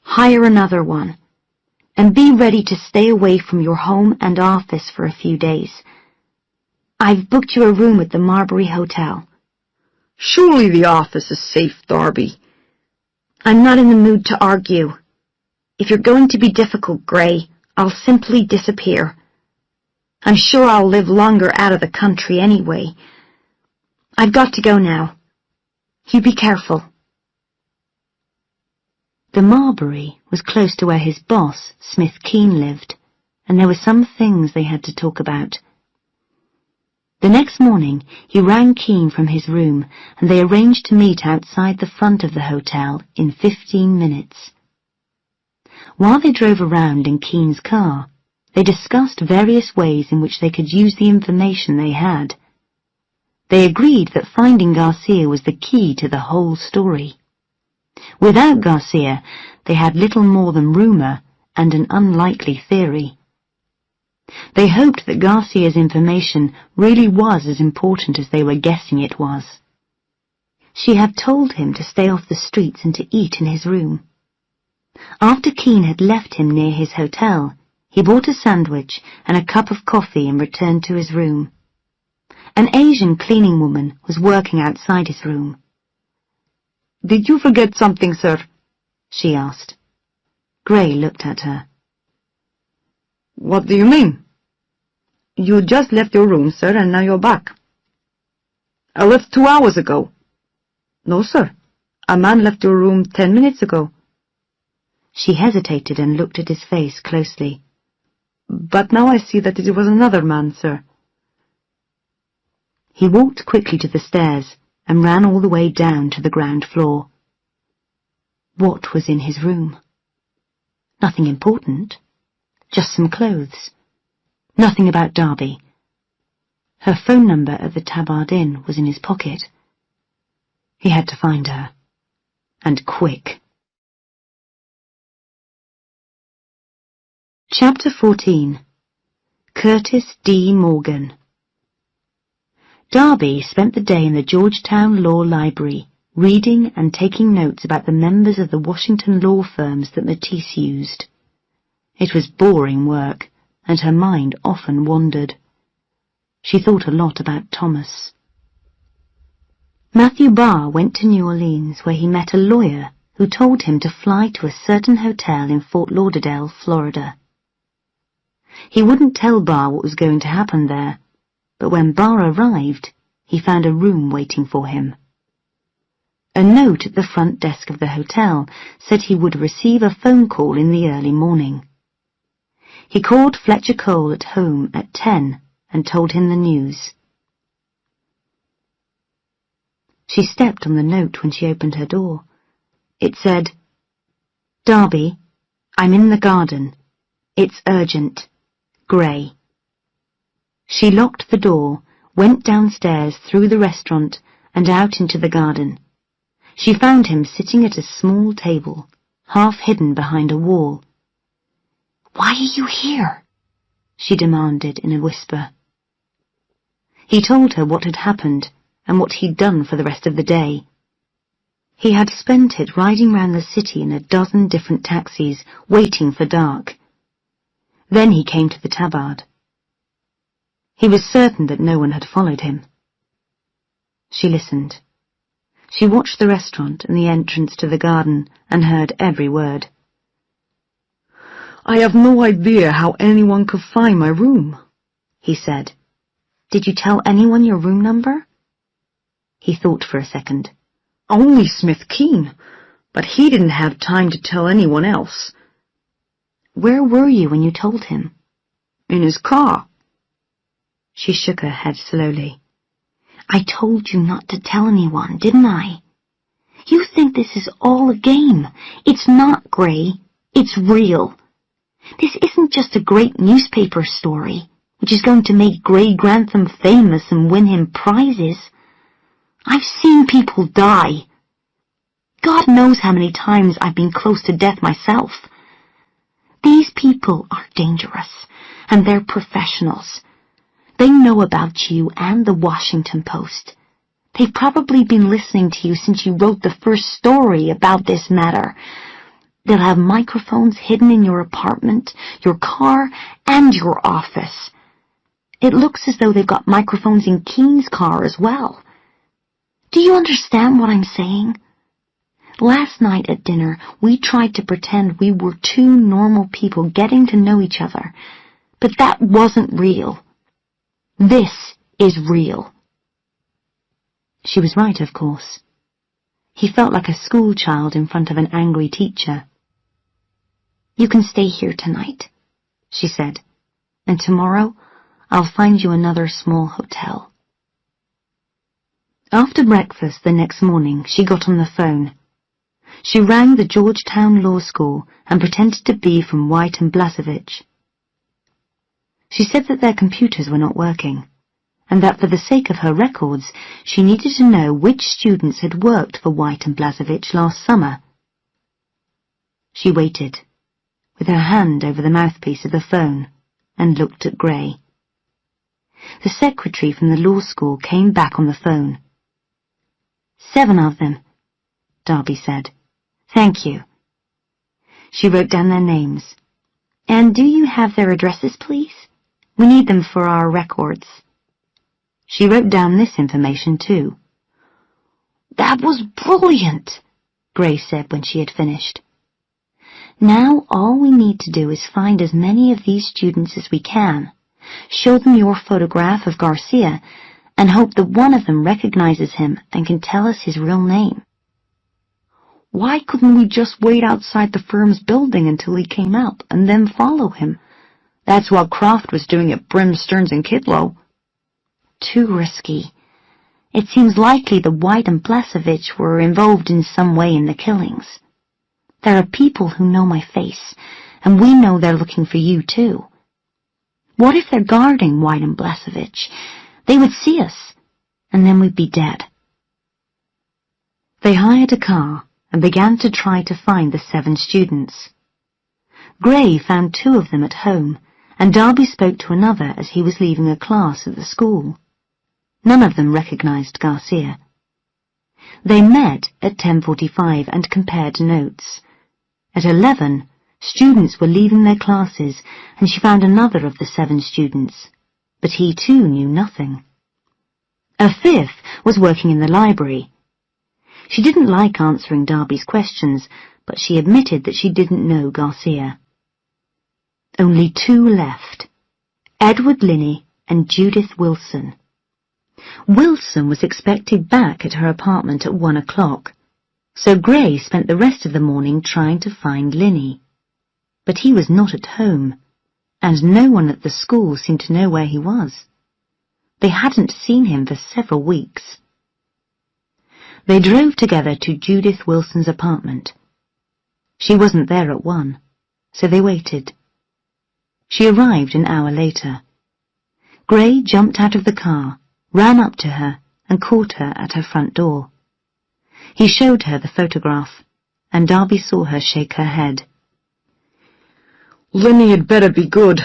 Hire another one. And be ready to stay away from your home and office for a few days. I've booked you a room at the Marbury Hotel." "Surely the office is safe, Darby." "I'm not in the mood to argue. If you're going to be difficult, Gray, I'll simply disappear. I'm sure I'll live longer out of the country anyway. I've got to go now. You be careful." The Marbury was close to where his boss, Smith Keene, lived. and there were some things they had to talk about. The next morning he rang Keane from his room, and they arranged to meet outside the front of the hotel in 15 minutes. While they drove around in Keane's car, they discussed various ways in which they could use the information they had. They agreed that finding Garcia was the key to the whole story. Without Garcia, they had little more than rumor and an unlikely theory. They hoped that Garcia's information really was as important as they were guessing it was. She had told him to stay off the streets and to eat in his room. After Keane had left him near his hotel, he bought a sandwich and a cup of coffee and returned to his room. An Asian cleaning woman was working outside his room. "Did you forget something, sir?" she asked. Gray looked at her. "What do you mean?" "You just left your room, sir, and now you're back." "I left 2 hours ago." "No, sir. A man left your room 10 minutes ago." She hesitated and looked at his face closely. "But now I see that it was another man, sir." He walked quickly to the stairs and ran all the way down to the ground floor. What was in his room? Nothing important. Just some clothes. Nothing about Darby. Her phone number at the Tabard Inn was in his pocket. He had to find her. And quick. Chapter 14. Curtis D. Morgan. Darby spent the day in the Georgetown Law Library, reading and taking notes about the members of the Washington law firms that Matisse used. It was boring work, and her mind often wandered. She thought a lot about Thomas. Matthew Barr went to New Orleans, where he met a lawyer who told him to fly to a certain hotel in Fort Lauderdale, Florida. He wouldn't tell Barr what was going to happen there, but when Barr arrived, he found a room waiting for him. A note at the front desk of the hotel said he would receive a phone call in the early morning. He called Fletcher Cole at home at 10 and told him the news. She stepped on the note when she opened her door. It said, "Darby, I'm in the garden. It's urgent. Gray." She locked the door, went downstairs through the restaurant and out into the garden. She found him sitting at a small table, half hidden behind a wall. "Why are you here?" she demanded in a whisper. He told her what had happened and what he'd done for the rest of the day. He had spent it riding round the city in a dozen different taxis, waiting for dark. Then he came to the Tabard. He was certain that no one had followed him. She listened. She watched the restaurant and the entrance to the garden and heard every word. "I have no idea how anyone could find my room," he said. "Did you tell anyone your room number?" He thought for a second. "Only Smith Keane, but he didn't have time to tell anyone else." "Where were you when you told him?" "In his car." She shook her head slowly. "I told you not to tell anyone, didn't I? You think this is all a game. It's not, Gray. It's real. This isn't just a great newspaper story, which is going to make Gray Grantham famous and win him prizes. I've seen people die. God knows how many times I've been close to death myself. These people are dangerous, and they're professionals. They know about you and the Washington Post. They've probably been listening to you since you wrote the first story about this matter. They'll have microphones hidden in your apartment, your car, and your office. It looks as though they've got microphones in Keane's car as well. Do you understand what I'm saying? Last night at dinner, we tried to pretend we were two normal people getting to know each other, but that wasn't real. This is real." She was right, of course. He felt like a schoolchild in front of an angry teacher. "You can stay here tonight," she said, and tomorrow I'll find you another small hotel. After breakfast the next morning, she got on the phone. She rang the Georgetown Law School and pretended to be from White and Blasevich. She said that their computers were not working, and that for the sake of her records, she needed to know which students had worked for White and Blasevich last summer. She waited, with her hand over the mouthpiece of the phone, and looked at Gray. The secretary from the law school came back on the phone. 7 of them, Darby said. Thank you. She wrote down their names. And do you have their addresses, please? We need them for our records. She wrote down this information, too. That was brilliant, Gray said when she had finished. Now all we need to do is find as many of these students as we can, show them your photograph of Garcia, and hope that one of them recognizes him and can tell us his real name. Why couldn't we just wait outside the firm's building until he came out and then follow him? That's what Croft was doing at Brim, Stearns and Kidlow. Too risky. It seems likely that White and Blasevich were involved in some way in the killings. There are people who know my face, and we know they're looking for you, too. What if they're guarding White and Blasevich? They would see us, and then we'd be dead. They hired a car and began to try to find the 7 students. Gray found 2 of them at home, and Darby spoke to another as he was leaving a class at the school. None of them recognized Garcia. They met at 10:45 and compared notes. At 11, students were leaving their classes, and she found another of the 7 students, but he too knew nothing. A 5th was working in the library. She didn't like answering Darby's questions, but she admitted that she didn't know Garcia. Only 2 left, Edward Linney and Judith Wilson. Wilson was expected back at her apartment at 1 o'clock, so Gray spent the rest of the morning trying to find Linney. But he was not at home, and no one at the school seemed to know where he was. They hadn't seen him for several weeks. They drove together to Judith Wilson's apartment. She wasn't there at 1, so they waited. She arrived an hour later. Gray jumped out of the car, ran up to her, and caught her at her front door. He showed her the photograph, and Darby saw her shake her head. Linney had better be good,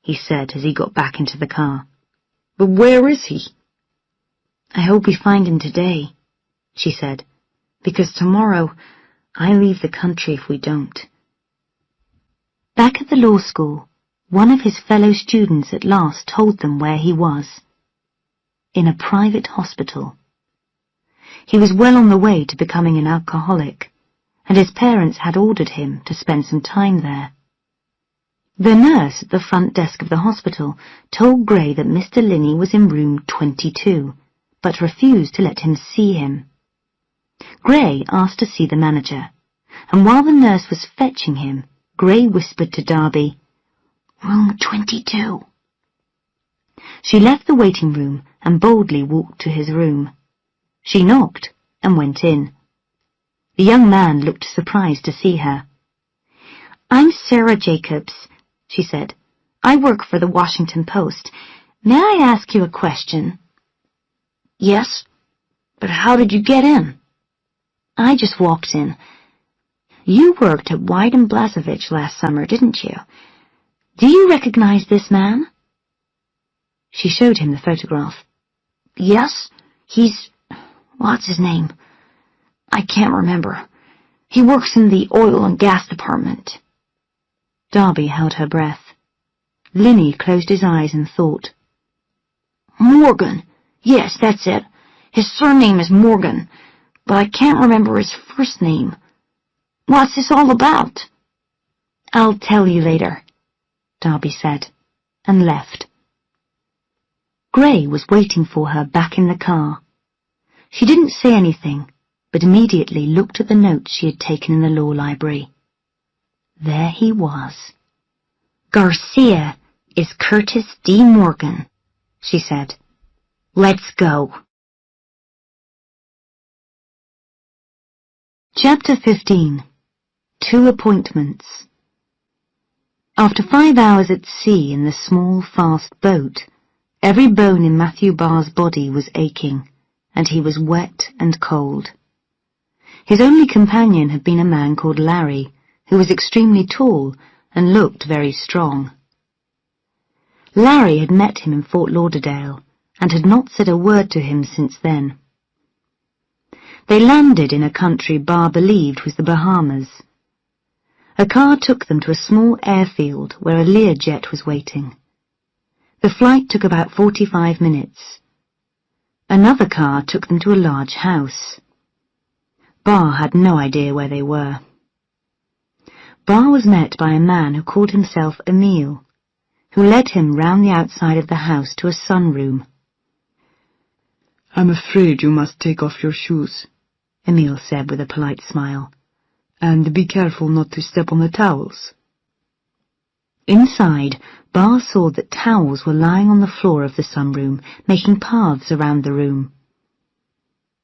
he said as he got back into the car. But where is he? I hope we find him today, she said, because tomorrow I leave the country if we don't. Back at the law school, one of his fellow students at last told them where he was. In a private hospital. He was well on the way to becoming an alcoholic, and his parents had ordered him to spend some time there. The nurse at the front desk of the hospital told Gray that Mr. Linney was in room 22, but refused to let him see him. Gray asked to see the manager, and while the nurse was fetching him, Gray whispered to Darby, "Room 22." She left the waiting room and boldly walked to his room. She knocked and went in. The young man looked surprised to see her. "I'm Sarah Jacobs," she said. "I work for the Washington Post. May I ask you a question?" "Yes, but how did you get in?" "I just walked in. You worked at White and Blasevich last summer, didn't you? Do you recognize this man?" She showed him the photograph. "Yes, what's his name? I can't remember. He works in the oil and gas department." Darby held her breath. Linney closed his eyes and thought. "Morgan. Yes, that's it. His surname is Morgan, but I can't remember his first name. What's this all about?" "I'll tell you later," Darby said, and left. Gray was waiting for her back in the car. She didn't say anything, but immediately looked at the notes she had taken in the law library. There he was. Garcia, is Curtis D. Morgan," she said. "Let's go." Chapter 15. 2 Appointments. After 5 hours at sea in the small, fast boat, every bone in Matthew Barr's body was aching, and he was wet and cold. His only companion had been a man called Larry, who was extremely tall and looked very strong. Larry had met him in Fort Lauderdale, and had not said a word to him since then. They landed in a country Barr believed was the Bahamas. A car took them to a small airfield where a Learjet was waiting. The flight took about 45 minutes. Another car took them to a large house. Barr had no idea where they were. Barr was met by a man who called himself Emile, who led him round the outside of the house to a sunroom. "I'm afraid you must take off your shoes," Emile said with a polite smile. "And be careful not to step on the towels." Inside, Barr saw that towels were lying on the floor of the sunroom, making paths around the room.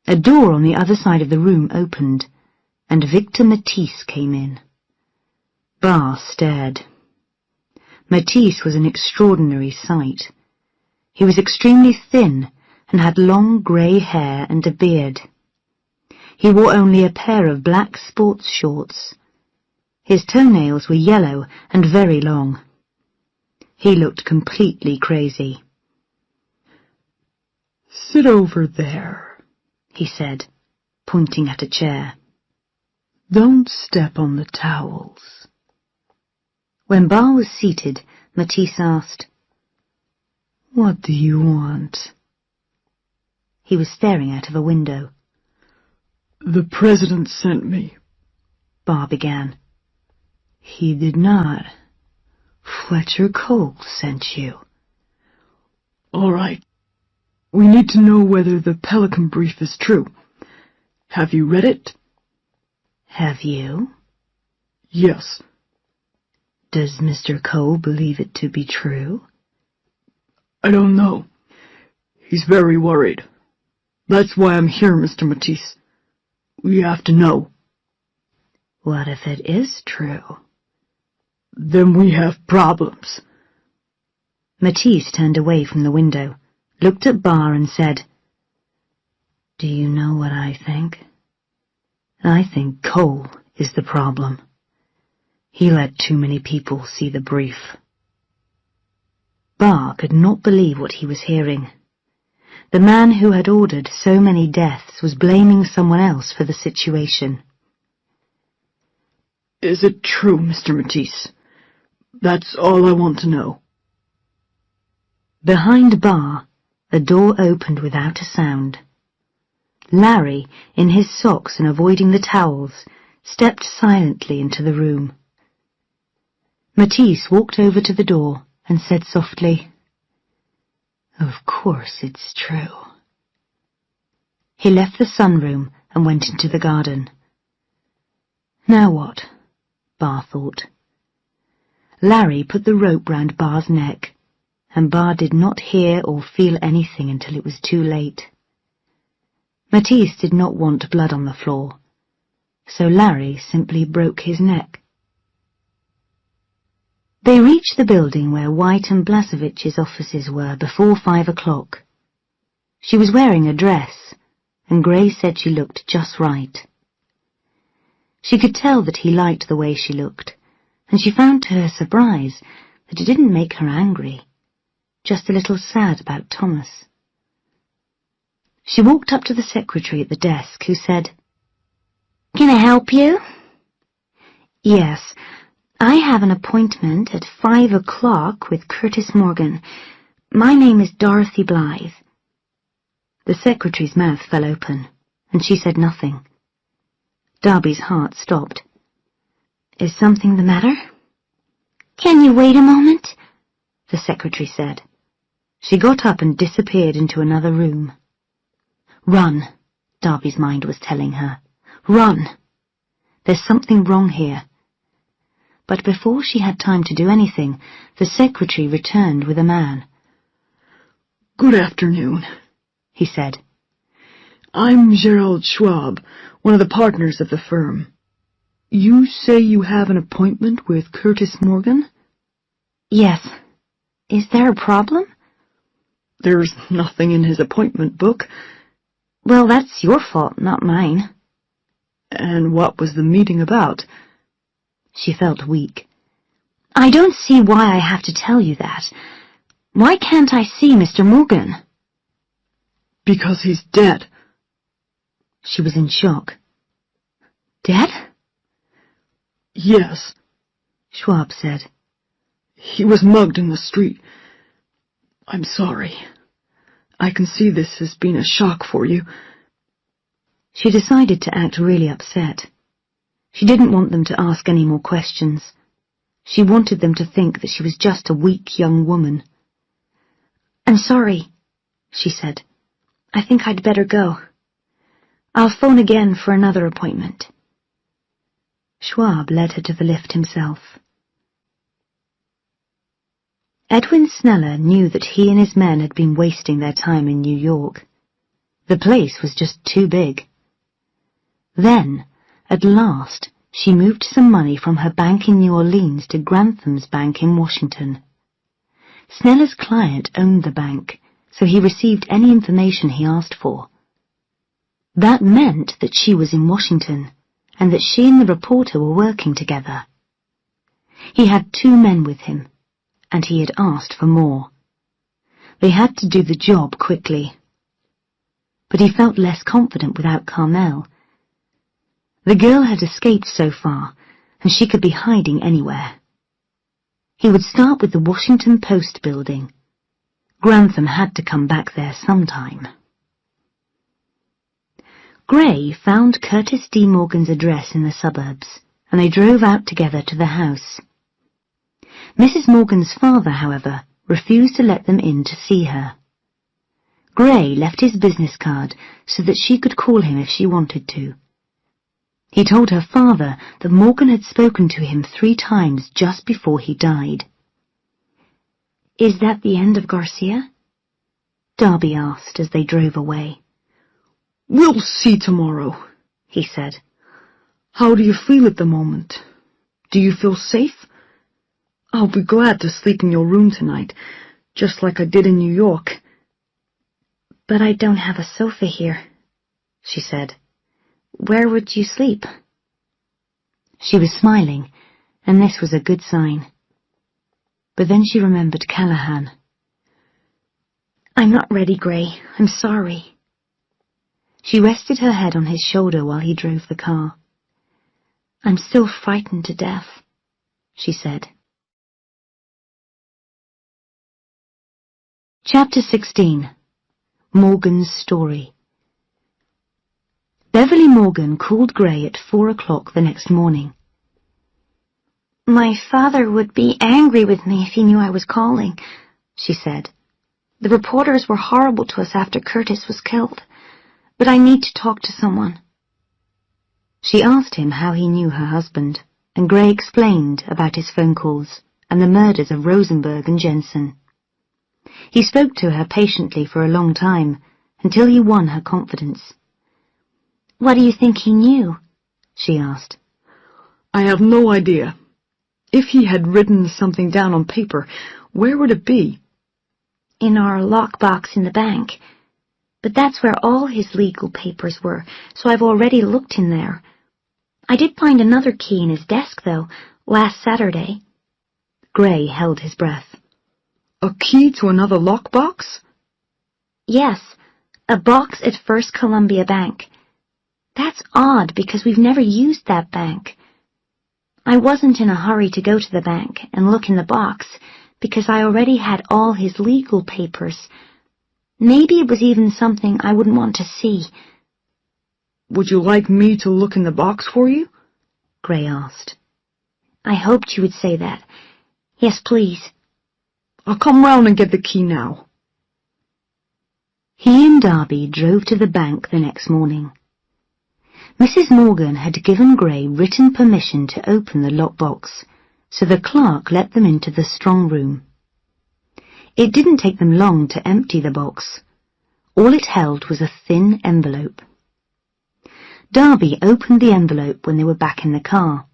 A door on the other side of the room opened, and Victor Matisse came in. Barr stared. Matisse was an extraordinary sight. He was extremely thin and had long grey hair and a beard. He wore only a pair of black sports shorts. His toenails were yellow and very long. He looked completely crazy. "Sit over there," he said, pointing at a chair. "Don't step on the towels." When Barr was seated, Matisse asked, "What do you want?" He was staring out of a window. "The President sent me," Barr began. "He did not. Fletcher Cole sent you." "All right. We need to know whether the Pelican brief is true. Have you read it?" "Have you?" "Yes." "Does Mr. Cole believe it to be true?" "I don't know. He's very worried. That's why I'm here, Mr. Matisse. We have to know." "What if it is true?" "Then we have problems." Matisse turned away from the window, looked at Barr and said, "Do you know what I think? I think Cole is the problem. He let too many people see the brief." Barr could not believe what he was hearing. The man who had ordered so many deaths was blaming someone else for the situation. "Is it true, Mr. Matisse? That's all I want to know." Behind Barr, a door opened without a sound. Larry, in his socks and avoiding the towels, stepped silently into the room. Matisse walked over to the door and said softly, "Of course it's true." He left the sunroom and went into the garden. Now what? Barr thought. Larry put the rope round Barr's neck, and Barr did not hear or feel anything until it was too late. Matisse did not want blood on the floor, so Larry simply broke his neck. They reached the building where White and Blasevich's offices were before 5 o'clock. She was wearing a dress, and Gray said she looked just right. She could tell that he liked the way she looked, and she found to her surprise that it didn't make her angry, just a little sad about Thomas. She walked up to the secretary at the desk, who said, "Can I help you?" "Yes. I have an appointment at 5 o'clock with Curtis Morgan. My name is Dorothy Blythe." The secretary's mouth fell open, and she said nothing. Darby's heart stopped. "Is something the matter?" "Can you wait a moment?" the secretary said. She got up and disappeared into another room. "Run," Darby's mind was telling her. "Run! There's something wrong here." But before she had time to do anything, the secretary returned with a man. "Good afternoon," he said. "I'm Gerald Schwab, one of the partners of the firm. You say you have an appointment with Curtis Morgan?" Yes. Is there a problem? "There's nothing in his appointment book." Well, that's your fault, not mine. "And what was the meeting about?" She felt weak. I don't see why I have to tell you that. Why can't I see Mr. Morgan? "Because he's dead." She was in shock. Dead? "Yes," Schwab said. "He was mugged in the street. I'm sorry. I can see this has been a shock for you." She decided to act really upset. She didn't want them to ask any more questions. She wanted them to think that she was just a weak young woman. I'm sorry, she said. I think I'd better go. I'll phone again for another appointment. Schwab led her to the lift himself. Edwin Sneller knew that he and his men had been wasting their time in New York. The place was just too big. Then, at last, she moved some money from her bank in New Orleans to Grantham's bank in Washington. Sneller's client owned the bank, so he received any information he asked for. That meant that she was in Washington, and that she and the reporter were working together. He had 2 men with him, and he had asked for more. They had to do the job quickly. But he felt less confident without Carmel. The girl had escaped so far, and she could be hiding anywhere. He would start with the Washington Post building. Grantham had to come back there sometime. Gray found Curtis D. Morgan's address in the suburbs, and they drove out together to the house. Mrs. Morgan's father, however, refused to let them in to see her. Gray left his business card so that she could call him if she wanted to. He told her father that Morgan had spoken to him 3 times just before he died. Is that the end of Garcia? Darby asked as they drove away. "We'll see tomorrow," he said. "How do you feel at the moment? Do you feel safe? I'll be glad to sleep in your room tonight, just like I did in New York." But I don't have a sofa here, she said. Where would you sleep? She was smiling, and this was a good sign. But then she remembered Callahan. I'm not ready, Gray. I'm sorry. She rested her head on his shoulder while he drove the car. I'm still frightened to death, she said. Chapter 16. Morgan's Story. Beverly Morgan called Gray at 4 o'clock the next morning. My father would be angry with me if he knew I was calling, she said. The reporters were horrible to us after Curtis was killed, but I need to talk to someone. She asked him how he knew her husband, and Gray explained about his phone calls and the murders of Rosenberg and Jensen. He spoke to her patiently for a long time, until he won her confidence. What do you think he knew? She asked. I have no idea. If he had written something down on paper, where would it be? In our lockbox in the bank. But that's where all his legal papers were, so I've already looked in there. I did find another key in his desk, though, last Saturday. Gray held his breath. A key to another lockbox? Yes, a box at First Columbia Bank. That's odd, because we've never used that bank. I wasn't in a hurry to go to the bank and look in the box, because I already had all his legal papers. Maybe it was even something I wouldn't want to see. Would you like me to look in the box for you? Gray asked. I hoped you would say that. Yes, please. I'll come round and get the key now. He and Darby drove to the bank the next morning. Mrs. Morgan had given Gray written permission to open the lockbox, so the clerk let them into the strong room. It didn't take them long to empty the box. All it held was a thin envelope. Darby opened the envelope when they were back in the car.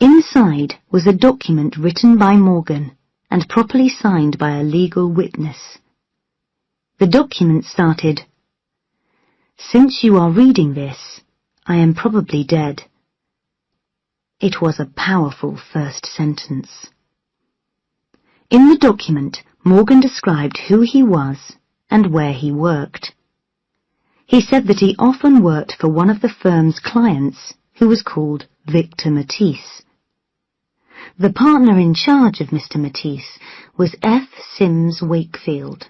Inside was a document written by Morgan and properly signed by a legal witness. The document started, "Since you are reading this, I am probably dead." It was a powerful first sentence. In the document, Morgan described who he was and where he worked. He said that he often worked for one of the firm's clients, who was called Victor Matisse. The partner in charge of Mr. Matisse was F. Sims Wakefield.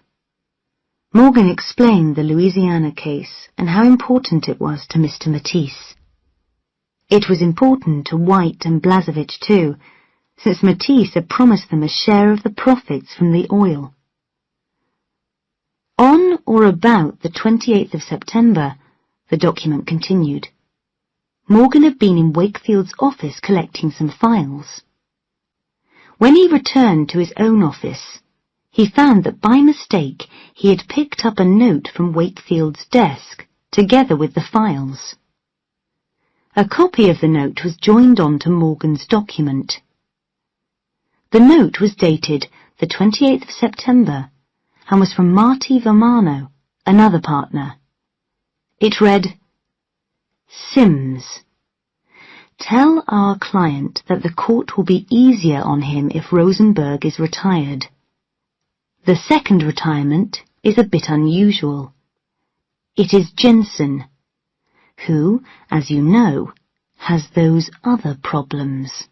Morgan explained the Louisiana case and how important it was to Mr. Matisse. It was important to White and Blazevich too, since Matisse had promised them a share of the profits from the oil. On or about the 28th of September, the document continued, Morgan had been in Wakefield's office collecting some files. When he returned to his own office, he found that by mistake he had picked up a note from Wakefield's desk, together with the files. A copy of the note was joined on to Morgan's document. The note was dated the 28th of September and was from Marty Vermano, another partner. It read, "Sims, tell our client that the court will be easier on him if Rosenberg is retired. The second retirement is a bit unusual. It is Jensen, who, as you know, has those other problems."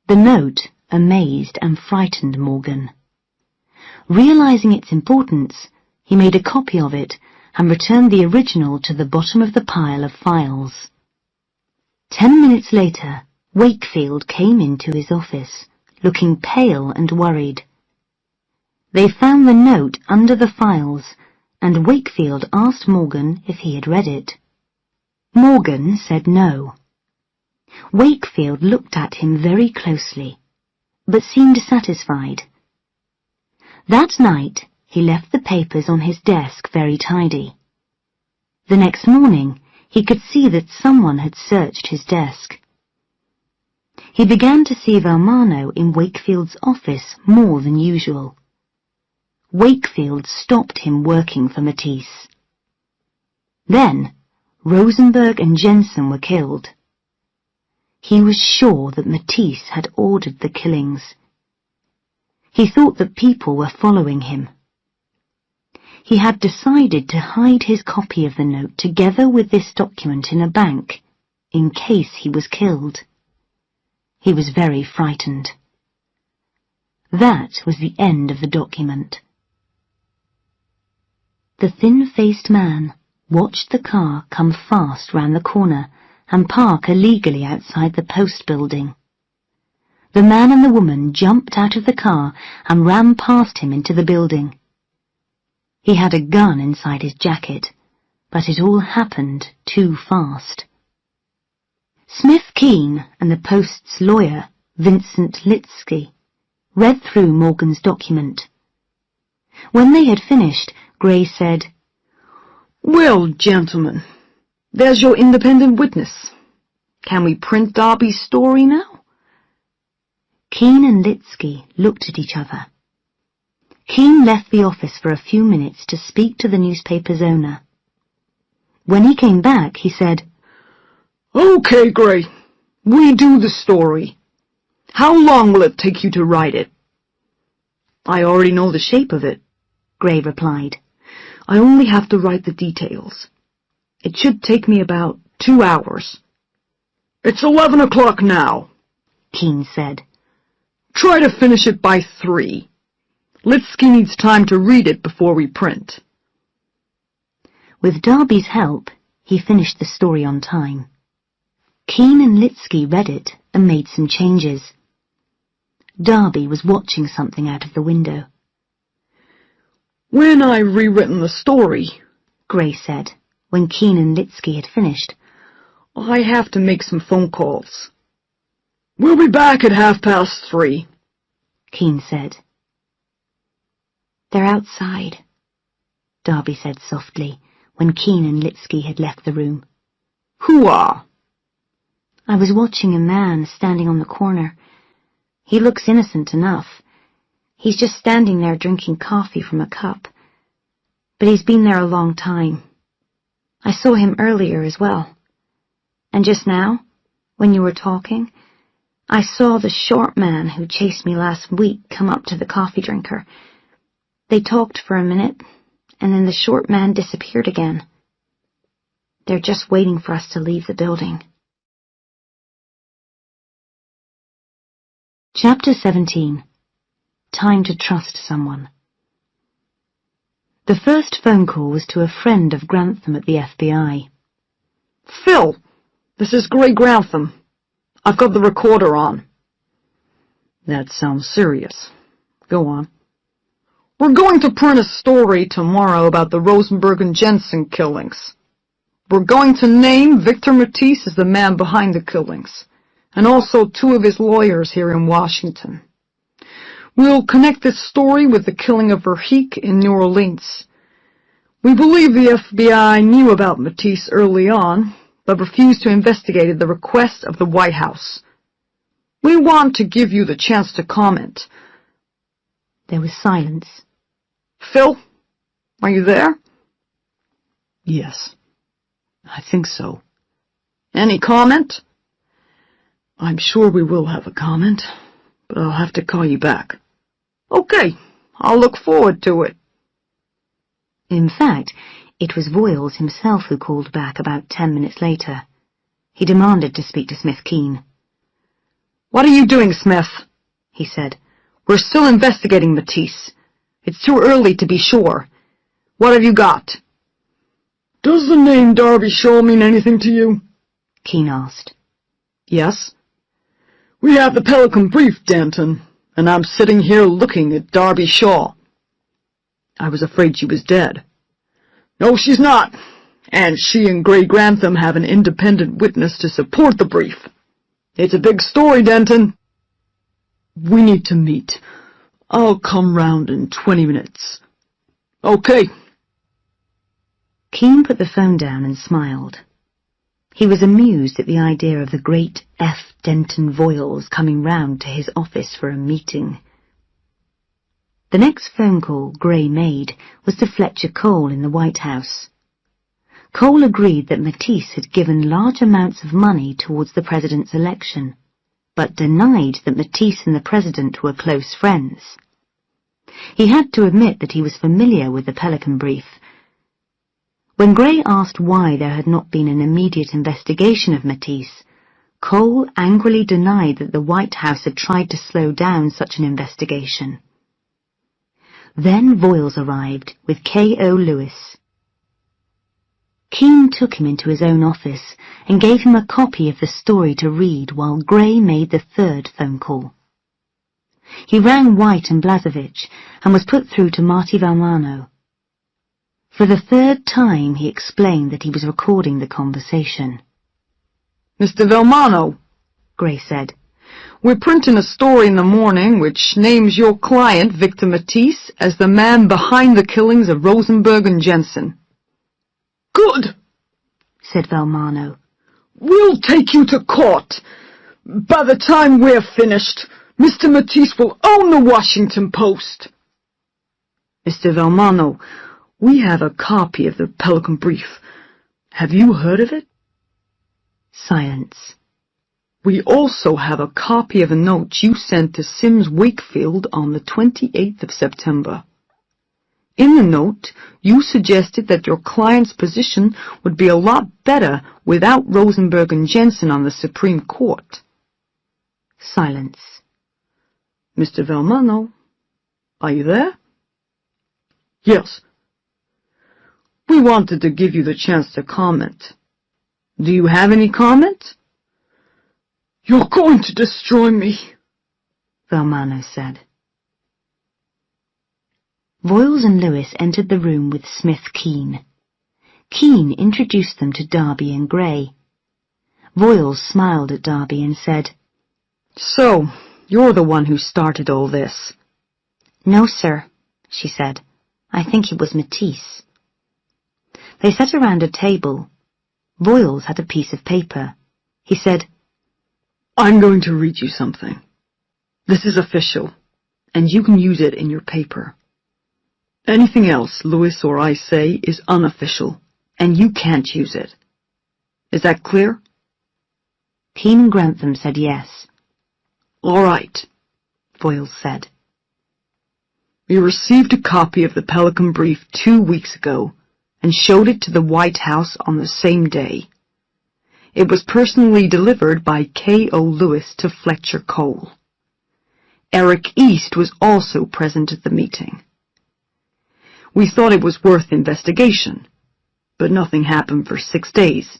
The note amazed and frightened Morgan. Realizing its importance, he made a copy of it and returned the original to the bottom of the pile of files. 10 minutes later, Wakefield came into his office, looking pale and worried. They found the note under the files, and Wakefield asked Morgan if he had read it. Morgan said no. Wakefield looked at him very closely, but seemed satisfied. That night, he left the papers on his desk very tidy. The next morning, he could see that someone had searched his desk. He began to see Vermano in Wakefield's office more than usual. Wakefield stopped him working for Matisse. Then, Rosenberg and Jensen were killed. He was sure that Matisse had ordered the killings. He thought that people were following him. He had decided to hide his copy of the note together with this document in a bank, in case he was killed. He was very frightened. That was the end of the document. The thin-faced man watched the car come fast round the corner and park illegally outside the post building. The man and the woman jumped out of the car and ran past him into the building. He had a gun inside his jacket, but it all happened too fast. Smith Keene and the Post's lawyer, Vincent Litsky, read through Morgan's document. When they had finished, Gray said, "Well, gentlemen, there's your independent witness. Can we print Darby's story now?" Keene and Litsky looked at each other. Keene left the office for a few minutes to speak to the newspaper's owner. When he came back, he said, "Okay, Gray, we do the story. How long will it take you to write it?" "I already know the shape of it," Gray replied. "I only have to write the details. It should take me about 2 hours." "It's 11 o'clock now," Keene said. "Try to finish it by 3. Litsky needs time to read it before we print." With Darby's help, he finished the story on time. Keene and Litsky read it and made some changes. Darby was watching something out of the window. "When I've rewritten the story," Gray said, when Keene and Litsky had finished, "I have to make some phone calls. "We'll be back at 3:30, Keene said. They're outside, Darby said softly, when Keene and Litsky had left the room. "Who are?" I was watching a man standing on the corner. He looks innocent enough. He's just standing there drinking coffee from a cup. But he's been there a long time. I saw him earlier as well. And just now, when you were talking, I saw the short man who chased me last week come up to the coffee drinker. They talked for a minute, and then the short man disappeared again. They're just waiting for us to leave the building. Chapter 17. Time to trust someone. The first phone call was to a friend of Grantham at the FBI. "Phil, this is Gray Grantham. I've got the recorder on." "That sounds serious. Go on." "We're going to print a story tomorrow about the Rosenberg and Jensen killings. We're going to name Victor Matisse as the man behind the killings, and also 2 of his lawyers here in Washington. We'll connect this story with the killing of Verheek in New Orleans. We believe the FBI knew about Matisse early on, but refused to investigate at the request of the White House. We want to give you the chance to comment." There was silence. "Phil, are you there?" "Yes, I think so." "Any comment?" "I'm sure we will have a comment, but I'll have to call you back." "Okay, I'll look forward to it." In fact, it was Voiles himself who called back about 10 minutes later. He demanded to speak to Smith Keene. "What are you doing, Smith?" he said. "We're still investigating Matisse. It's too early to be sure. What have you got?" "Does the name Darby Shaw mean anything to you?" Keene asked. "Yes." "We have the Pelican Brief, Danton, and I'm sitting here looking at Darby Shaw." "I was afraid she was dead." "No, she's not. And she and Gray Grantham have an independent witness to support the brief. It's a big story, Denton." "We need to meet. I'll come round in 20 minutes. "Okay." Keene put the phone down and smiled. He was amused at the idea of the great F. Denton Voiles coming round to his office for a meeting. The next phone call Gray made was to Fletcher Cole in the White House. Cole agreed that Matisse had given large amounts of money towards the president's election, but denied that Matisse and the president were close friends. He had to admit that he was familiar with the Pelican Brief. When Gray asked why there had not been an immediate investigation of Matisse, Cole angrily denied that the White House had tried to slow down such an investigation. Then Voiles arrived with K.O. Lewis. Keene took him into his own office and gave him a copy of the story to read while Gray made the third phone call. He rang White and Blazevich and was put through to Marty Valmano. For the third time he explained that he was recording the conversation. "Mr. Valmano," Gray said, "we're printing a story in the morning which names your client, Victor Matisse, as the man behind the killings of Rosenberg and Jensen." "Good," said Valmano. "We'll take you to court. By the time we're finished, Mr. Matisse will own the Washington Post." "Mr. Valmano, we have a copy of the Pelican Brief. Have you heard of it?" Silence. "We also have a copy of a note you sent to Sims Wakefield on the 28th of September. In the note, you suggested that your client's position would be a lot better without Rosenberg and Jensen on the Supreme Court." Silence. "Mr. Valmano, are you there?" "Yes." "We wanted to give you the chance to comment. Do you have any comment?" "You're going to destroy me," Valmano said. Voiles and Lewis entered the room with Smith Keene. Keene introduced them to Darby and Gray. Voiles smiled at Darby and said, So, you're the one who started all this. No, sir, she said. I think it was Matisse. They sat around a table. Voiles had a piece of paper. He said, I'm going to read you something. This is official, and you can use it in your paper. Anything else Louis or I say is unofficial, and you can't use it. Is that clear? Keene and Grantham said yes. All right, Voiles said. We received a copy of the Pelican Brief 2 weeks ago and showed it to the White House on the same day. It was personally delivered by K.O. Lewis to Fletcher Cole. Eric East was also present at the meeting. We thought it was worth investigation, but nothing happened for 6 days,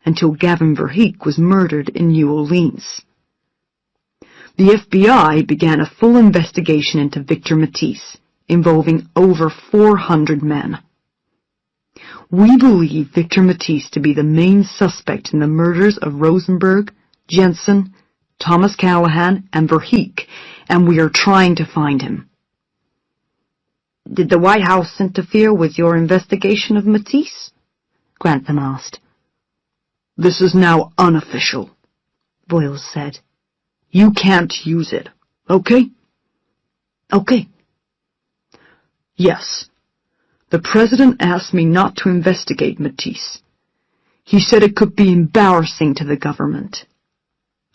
until Gavin Verheek was murdered in New Orleans. The FBI began a full investigation into Victor Matisse, involving over 400 men. We believe Victor Matisse to be the main suspect in the murders of Rosenberg, Jensen, Thomas Callahan, and Verheek, and we are trying to find him. Did the White House interfere with your investigation of Matisse? Grantham asked. This is now unofficial, Voiles said. You can't use it, okay? Okay. Yes. The President asked me not to investigate Matisse. He said it could be embarrassing to the government.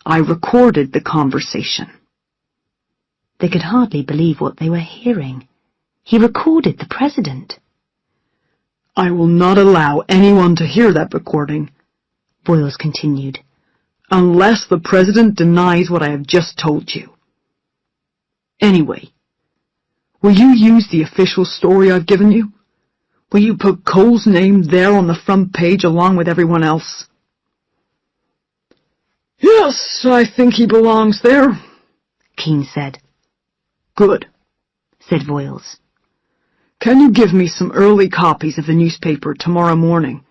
I recorded the conversation. They could hardly believe what they were hearing. He recorded the President. I will not allow anyone to hear that recording, Voiles continued, unless the President denies what I have just told you. Anyway, will you use the official story I've given you? Will you put Cole's name there on the front page along with everyone else? Yes, I think he belongs there, Keene said. Good, said Voiles. Can you give me some early copies of the newspaper tomorrow morning?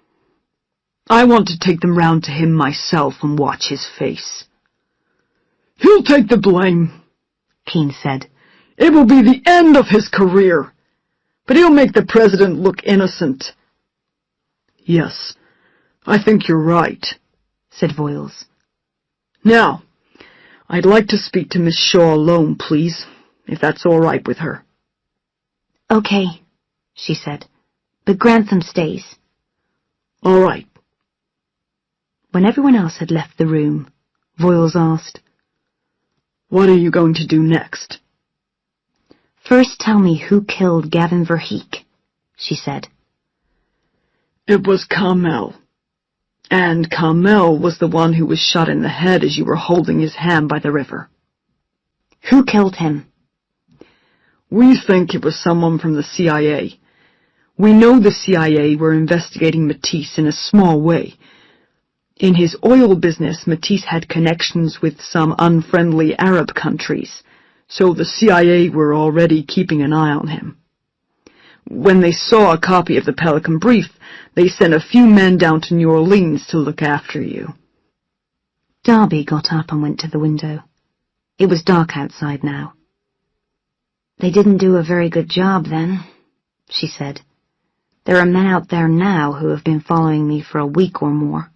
I want to take them round to him myself and watch his face. He'll take the blame, Keene said. It will be the end of his career, but he'll make the President look innocent. Yes, I think you're right, said Voiles. Now, I'd like to speak to Miss Shaw alone, please, if that's all right with her. Okay, she said, but Grantham stays. All right. When everyone else had left the room, Voiles asked, What are you going to do next? First tell me who killed Gavin Verheek, she said. It was Carmel. And Carmel was the one who was shot in the head as you were holding his hand by the river. Who killed him? We think it was someone from the CIA. We know the CIA were investigating Matisse in a small way. In his oil business, Matisse had connections with some unfriendly Arab countries, so the CIA were already keeping an eye on him. When they saw a copy of the Pelican Brief, they sent a few men down to New Orleans to look after you. Darby got up and went to the window. It was dark outside now. They didn't do a very good job then, she said. There are men out there now who have been following me for a week or more.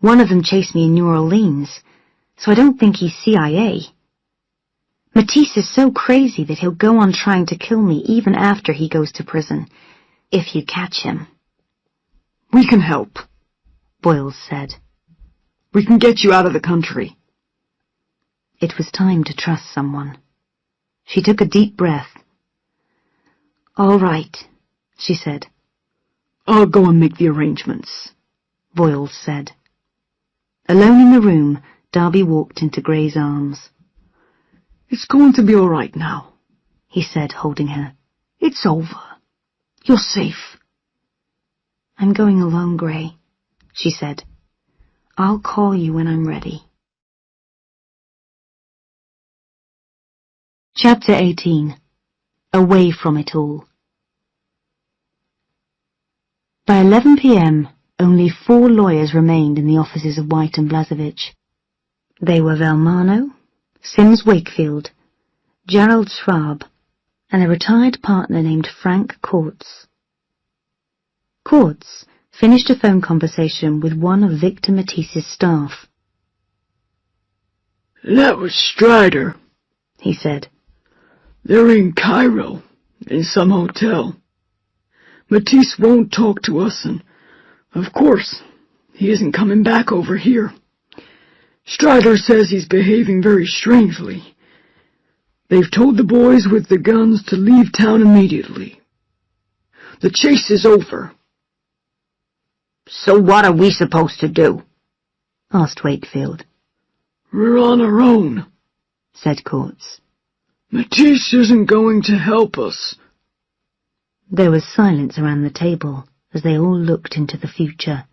One of them chased me in New Orleans, so I don't think he's CIA. Matisse is so crazy that he'll go on trying to kill me even after he goes to prison, if you catch him. We can help, Voiles said. We can get you out of the country. It was time to trust someone. She took a deep breath. All right, she said. I'll go and make the arrangements, Voiles said. Alone in the room, Darby walked into Gray's arms. It's going to be all right now, he said, holding her. It's over. You're safe. I'm going alone, Gray, she said. I'll call you when I'm ready. Chapter 18. Away from it all. By 11 p.m., only 4 lawyers remained in the offices of White and Blazevich. They were Valmano, Sims Wakefield, Gerald Schwab, and a retired partner named Frank Courts. Courts finished a phone conversation with one of Victor Matisse's staff. "That was Strider," he said. "They're in Cairo, in some hotel. Matisse won't talk to us, and, of course, he isn't coming back over here. Strider says he's behaving very strangely. They've told the boys with the guns to leave town immediately. The chase is over." "So what are we supposed to do?" asked Wakefield. "We're on our own," said Courts. "Matisse isn't going to help us." There was silence around the table as they all looked into the future.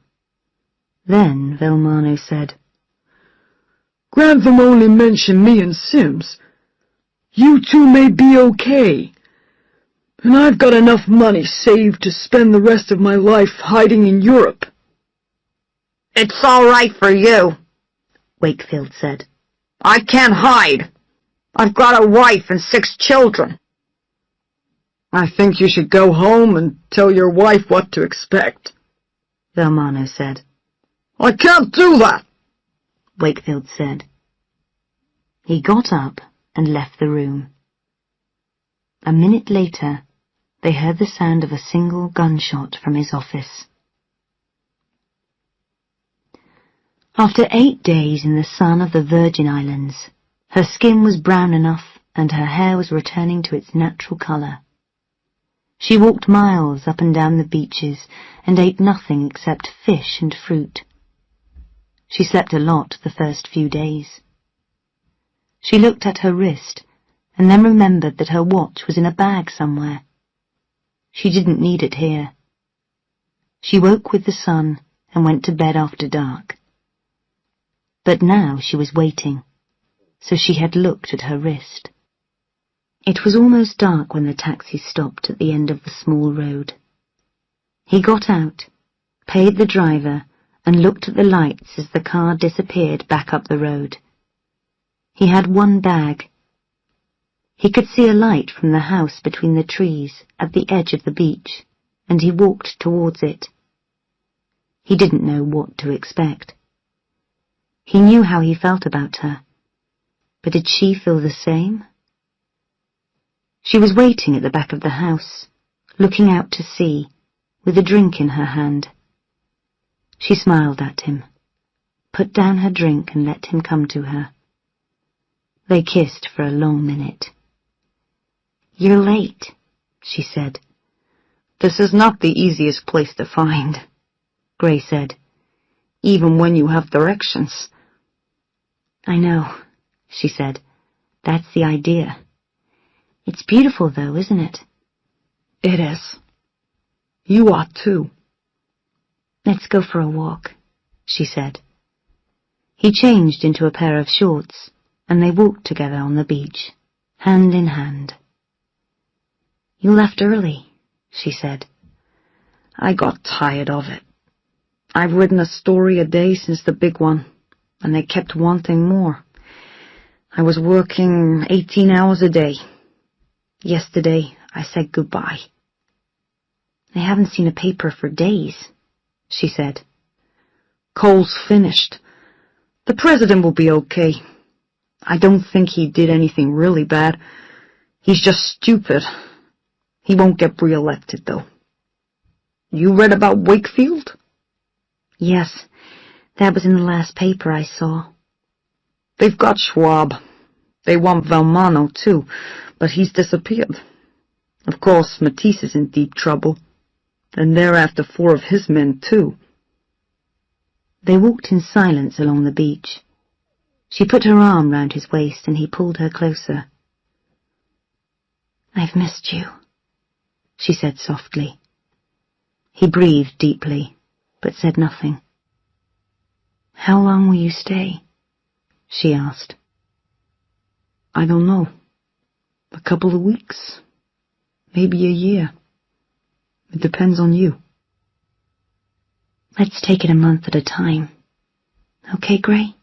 Then Valmano said, "Grantham only mentioned me and Sims. You two may be okay. And I've got enough money saved to spend the rest of my life hiding in Europe." "It's all right for you," Wakefield said. "I can't hide. I've got a wife and 6 children." "I think you should go home and tell your wife what to expect," Valmano said. "I can't do that," Wakefield said. He got up and left the room. A minute later, they heard the sound of a single gunshot from his office. After 8 days in the sun of the Virgin Islands, her skin was brown enough and her hair was returning to its natural colour. She walked miles up and down the beaches and ate nothing except fish and fruit. She slept a lot the first few days. She looked at her wrist and then remembered that her watch was in a bag somewhere. She didn't need it here. She woke with the sun and went to bed after dark. But now she was waiting, so she had looked at her wrist. It was almost dark when the taxi stopped at the end of the small road. He got out, paid the driver, and looked at the lights as the car disappeared back up the road. He had one bag. He could see a light from the house between the trees at the edge of the beach, and he walked towards it. He didn't know what to expect. He knew how he felt about her, but did she feel the same? She was waiting at the back of the house, looking out to sea, with a drink in her hand. She smiled at him, put down her drink and let him come to her. They kissed for a long minute. "You're late," she said. "This is not the easiest place to find," Gray said, "even when you have directions." "I know," she said. "That's the idea. It's beautiful, though, isn't it?" "It is. You are, too." "Let's go for a walk," she said. He changed into a pair of shorts, and they walked together on the beach, hand in hand. "You left early," she said. "I got tired of it. I've written a story a day since the big one, and they kept wanting more. I was working 18 hours a day. Yesterday, I said goodbye." "I haven't seen a paper for days," she said. "Cole's finished. The president will be okay. I don't think he did anything really bad. He's just stupid. He won't get re-elected, though." "You read about Wakefield?" "Yes, that was in the last paper I saw." "They've got Schwab. They want Valmano, too, but he's disappeared. Of course, Matisse is in deep trouble, and they're after 4 of his men, too." They walked in silence along the beach. She put her arm round his waist and he pulled her closer. "I've missed you," she said softly. He breathed deeply, but said nothing. "How long will you stay?" she asked. "I don't know. A couple of weeks. Maybe a year. It depends on you." "Let's take it a month at a time. Okay, Gray?"